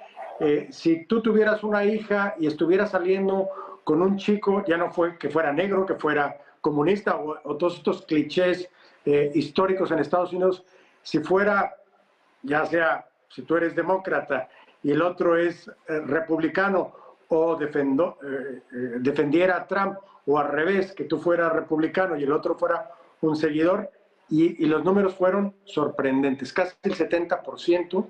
si tú tuvieras una hija y estuvieras saliendo con un chico, ya no fue que fuera negro, que fuera comunista o todos estos clichés históricos en Estados Unidos, si fuera, ya sea, si tú eres demócrata y el otro es republicano, o defendiera a Trump, o al revés, que tú fueras republicano y el otro fuera un seguidor, y los números fueron sorprendentes. Casi el 70%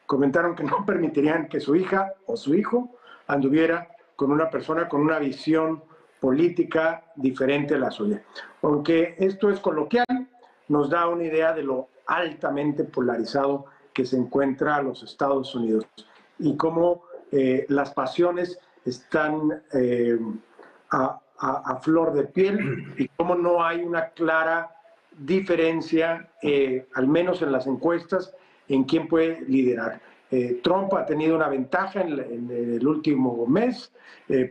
comentaron que no permitirían que su hija o su hijo anduviera con una persona con una visión política diferente a la suya. Aunque esto es coloquial, nos da una idea de lo altamente polarizado que se encuentra los Estados Unidos y cómo las pasiones están a flor de piel y cómo no hay una clara diferencia, al menos en las encuestas, en quién puede liderar. Trump ha tenido una ventaja en el último mes,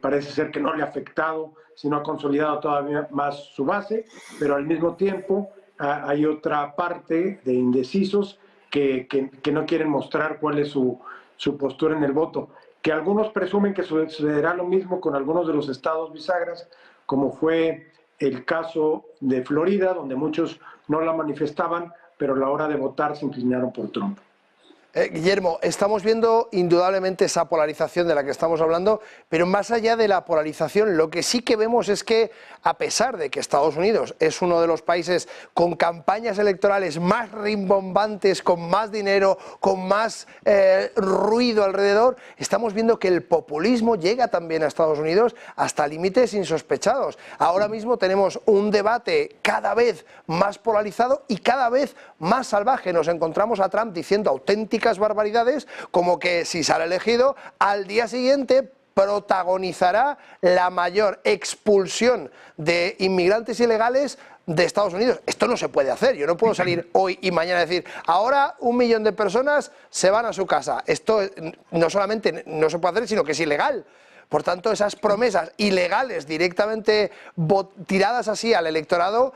parece ser que no le ha afectado, sino ha consolidado todavía más su base, pero al mismo tiempo hay otra parte de indecisos que no quieren mostrar cuál es su postura en el voto, que algunos presumen que sucederá lo mismo con algunos de los estados bisagras, como fue el caso de Florida, donde muchos no la manifestaban, pero a la hora de votar se inclinaron por Trump. Guillermo, estamos viendo indudablemente esa polarización de la que estamos hablando, pero más allá de la polarización, lo que sí que vemos es que, a pesar de que Estados Unidos es uno de los países con campañas electorales más rimbombantes, con más dinero, con más ruido alrededor, estamos viendo que el populismo llega también a Estados Unidos hasta límites insospechados. Ahora mismo tenemos un debate cada vez más polarizado y cada vez más salvaje. Nos encontramos a Trump diciendo auténticas barbaridades, como que si sale elegido, al día siguiente protagonizará la mayor expulsión de inmigrantes ilegales de Estados Unidos. Esto no se puede hacer. Yo no puedo salir hoy y mañana a decir, ahora 1 millón de personas se van a su casa. Esto no solamente no se puede hacer, sino que es ilegal. Por tanto, esas promesas ilegales directamente tiradas así al electorado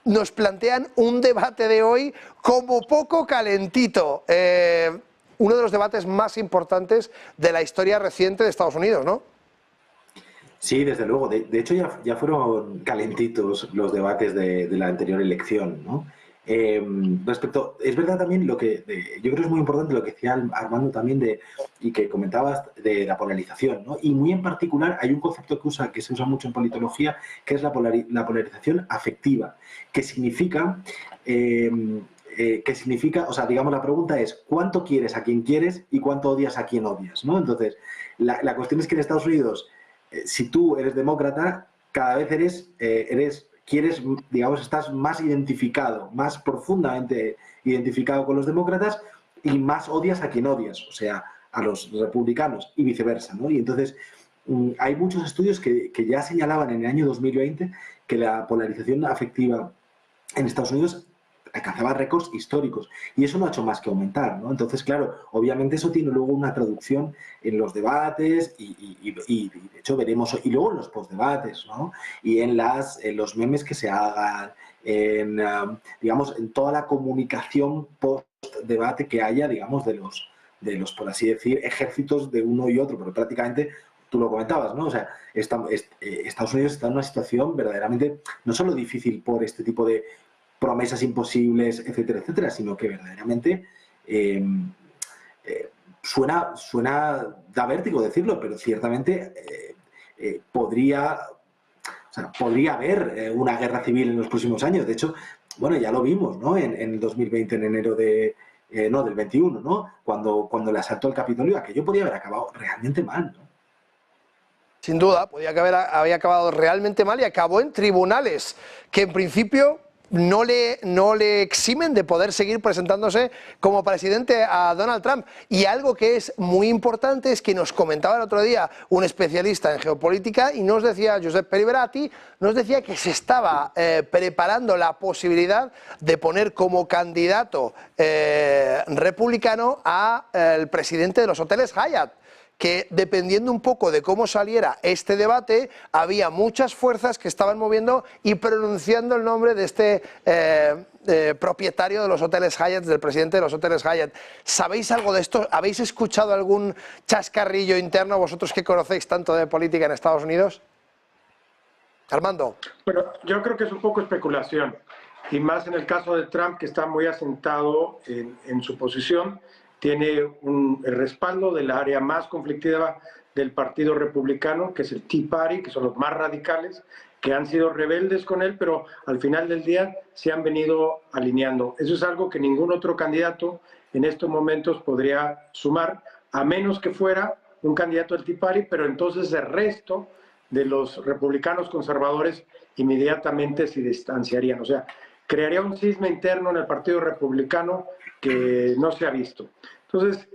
nos plantean un debate de hoy como poco calentito. Uno de los debates más importantes de la historia reciente de Estados Unidos, ¿no? Sí, desde luego. De hecho, ya fueron calentitos los debates de la anterior elección, ¿no? Es verdad también yo creo que es muy importante lo que decía Armando también y que comentabas de la polarización, ¿no? Y muy en particular hay un concepto que se usa mucho en politología, que es la polarización afectiva, que significa, o sea, digamos, la pregunta es ¿cuánto quieres a quien quieres y cuánto odias a quien odias, ¿no? Entonces, la cuestión es que en Estados Unidos, si tú eres demócrata, cada vez quieres, digamos, estás más identificado, más profundamente identificado con los demócratas y más odias a quien odias, o sea, a los republicanos y viceversa, ¿no? Y entonces hay muchos estudios que ya señalaban en el año 2020 que la polarización afectiva en Estados Unidos alcanzaba récords históricos y eso no ha hecho más que aumentar, ¿no? Entonces, claro, obviamente eso tiene luego una traducción en los debates y de hecho veremos, y luego en los postdebates, ¿no? Y en los memes que se hagan, digamos, en toda la comunicación post-debate que haya, digamos, de los, por así decir, ejércitos de uno y otro, pero prácticamente tú lo comentabas, ¿no? O sea, Estados Unidos está en una situación verdaderamente no solo difícil por este tipo de promesas imposibles, etcétera, etcétera, sino que verdaderamente da vértigo decirlo, pero ciertamente podría haber una guerra civil en los próximos años. De hecho, bueno, ya lo vimos, ¿no? En el 2020, en enero del 21, ¿no? Cuando le asaltó el Capitolio, aquello podía haber acabado realmente mal, ¿no? Sin duda, había acabado realmente mal y acabó en tribunales, que en principio no le eximen de poder seguir presentándose como presidente a Donald Trump. Y algo que es muy importante es que nos comentaba el otro día un especialista en geopolítica y nos decía, Josep Periberati, nos decía que se estaba preparando la posibilidad de poner como candidato republicano al presidente de los hoteles Hyatt, que dependiendo un poco de cómo saliera este debate, había muchas fuerzas que estaban moviendo y pronunciando el nombre de este propietario de los hoteles Hyatt, del presidente de los hoteles Hyatt. ¿Sabéis algo de esto? ¿Habéis escuchado algún chascarrillo interno, vosotros que conocéis tanto de política en Estados Unidos? Armando. Bueno, yo creo que es un poco especulación, y más en el caso de Trump, que está muy asentado en su posición. tiene el respaldo del área más conflictiva del Partido Republicano, que es el Tea Party, que son los más radicales, que han sido rebeldes con él, pero al final del día se han venido alineando. Eso es algo que ningún otro candidato en estos momentos podría sumar, a menos que fuera un candidato del Tea Party, pero entonces el resto de los republicanos conservadores inmediatamente se distanciarían. O sea, crearía un cisma interno en el Partido Republicano que no se ha visto. Entonces,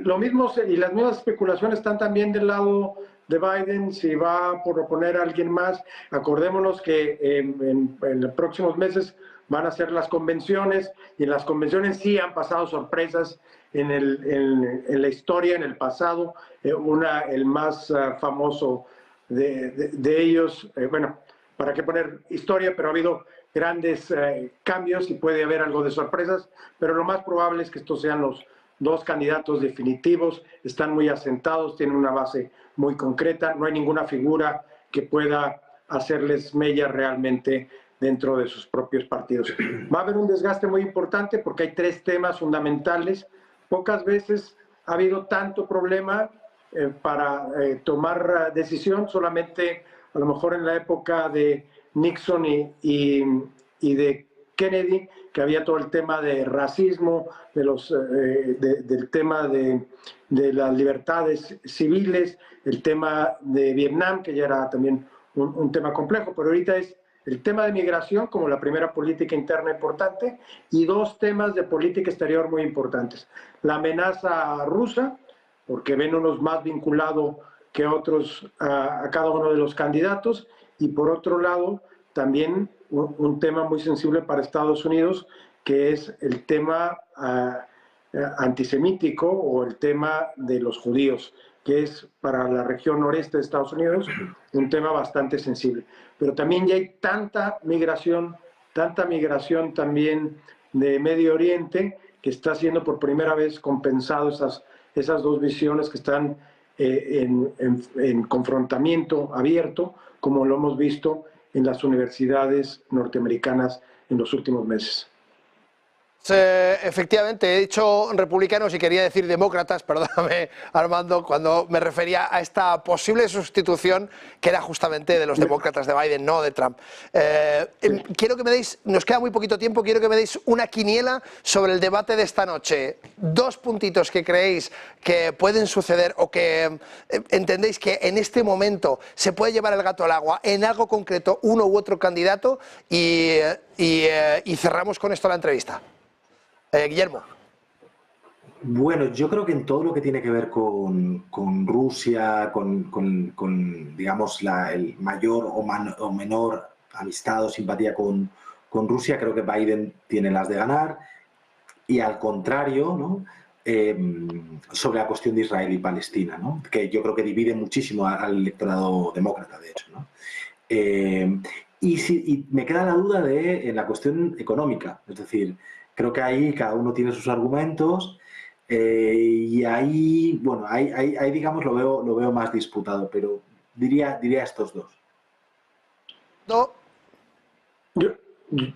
lo mismo, y las mismas especulaciones están también del lado de Biden, si va a proponer a alguien más. Acordémonos que en los próximos meses van a ser las convenciones, y en las convenciones sí han pasado sorpresas en la historia, en el pasado. El más famoso de ellos, bueno, para qué poner historia, pero ha habido grandes cambios y puede haber algo de sorpresas, pero lo más probable es que estos sean los dos candidatos definitivos, están muy asentados, tienen una base muy concreta, no hay ninguna figura que pueda hacerles mella realmente dentro de sus propios partidos. Va a haber un desgaste muy importante porque hay tres temas fundamentales. Pocas veces ha habido tanto problema para tomar decisión, solamente a lo mejor en la época de Nixon y de Kennedy, que había todo el tema de racismo, del tema de las libertades civiles, el tema de Vietnam, que ya era también un tema complejo, pero ahorita es el tema de migración como la primera política interna importante y dos temas de política exterior muy importantes. La amenaza rusa, porque ven unos más vinculados que otros a cada uno de los candidatos, y por otro lado también un tema muy sensible para Estados Unidos, que es el tema antisemítico o el tema de los judíos, que es para la región noreste de Estados Unidos un tema bastante sensible. Pero también ya hay tanta migración también de Medio Oriente, que está siendo por primera vez compensado esas dos visiones que están en confrontamiento abierto, como lo hemos visto en las universidades norteamericanas en los últimos meses. Efectivamente, he dicho republicanos y quería decir demócratas, perdóname Armando, cuando me refería a esta posible sustitución que era justamente de los demócratas de Biden, no de Trump. Quiero que me deis, nos queda muy poquito tiempo, quiero que me deis una quiniela sobre el debate de esta noche. Dos puntitos que creéis que pueden suceder o que entendéis que en este momento se puede llevar el gato al agua en algo concreto, uno u otro candidato, y cerramos con esto la entrevista. Guillermo. Bueno, yo creo que en todo lo que tiene que ver con Rusia, con digamos, el mayor o menor amistad o simpatía con Rusia, creo que Biden tiene las de ganar. Y al contrario, ¿no? Sobre la cuestión de Israel y Palestina, ¿no? Que yo creo que divide muchísimo al electorado demócrata, de hecho, ¿no? Y me queda la duda en la cuestión económica, es decir, creo que ahí cada uno tiene sus argumentos y ahí, bueno, ahí digamos lo veo más disputado, pero diría estos dos. No.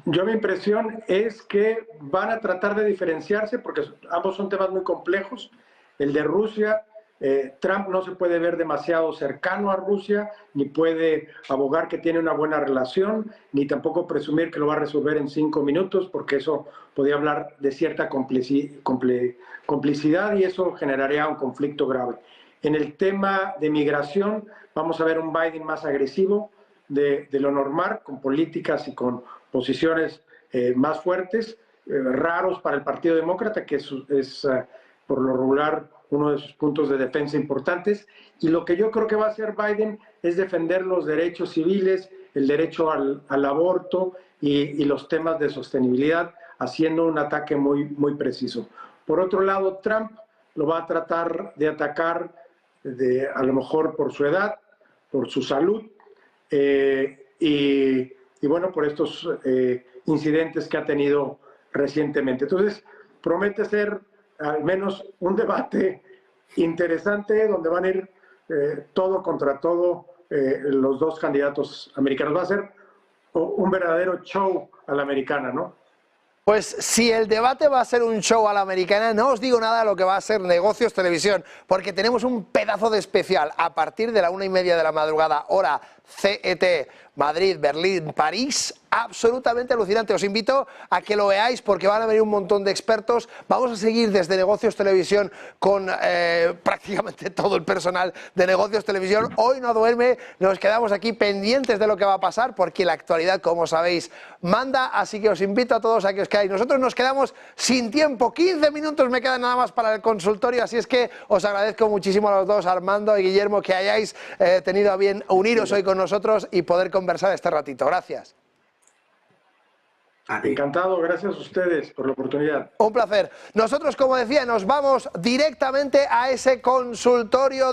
Yo mi impresión es que van a tratar de diferenciarse porque ambos son temas muy complejos. El de Rusia, Trump no se puede ver demasiado cercano a Rusia, ni puede abogar que tiene una buena relación, ni tampoco presumir que lo va a resolver en 5 minutos, porque eso podría hablar de cierta complicidad y eso generaría un conflicto grave. En el tema de migración, vamos a ver un Biden más agresivo de lo normal, con políticas y con posiciones más fuertes, raros para el Partido Demócrata, que es por lo regular uno de sus puntos de defensa importantes, y lo que yo creo que va a hacer Biden es defender los derechos civiles, el derecho al aborto y los temas de sostenibilidad, haciendo un ataque muy preciso. Por otro lado, Trump lo va a tratar de atacar a lo mejor por su edad, por su salud, y bueno, por estos incidentes que ha tenido recientemente. Entonces, promete ser al menos un debate interesante donde van a ir todo contra todo los dos candidatos americanos. Va a ser un verdadero show a la americana, ¿no? Pues si el debate va a ser un show a la americana, no os digo nada de lo que va a ser Negocios Televisión, porque tenemos un pedazo de especial a partir de la 1:30 de la madrugada, hora CET, Madrid, Berlín, París, absolutamente alucinante. Os invito a que lo veáis porque van a venir un montón de expertos. Vamos a seguir desde Negocios Televisión con prácticamente todo el personal de Negocios Televisión. Hoy no duerme, nos quedamos aquí pendientes de lo que va a pasar porque la actualidad, como sabéis, manda. Así que os invito a todos a que os quedáis. Nosotros nos quedamos sin tiempo, 15 minutos me quedan nada más para el consultorio, así es que os agradezco muchísimo a los dos, Armando y Guillermo, que hayáis tenido a bien uniros hoy con nosotros y poder conversar este ratito. Gracias. Encantado, gracias a ustedes por la oportunidad. Un placer. Nosotros, como decía, nos vamos directamente a ese consultorio.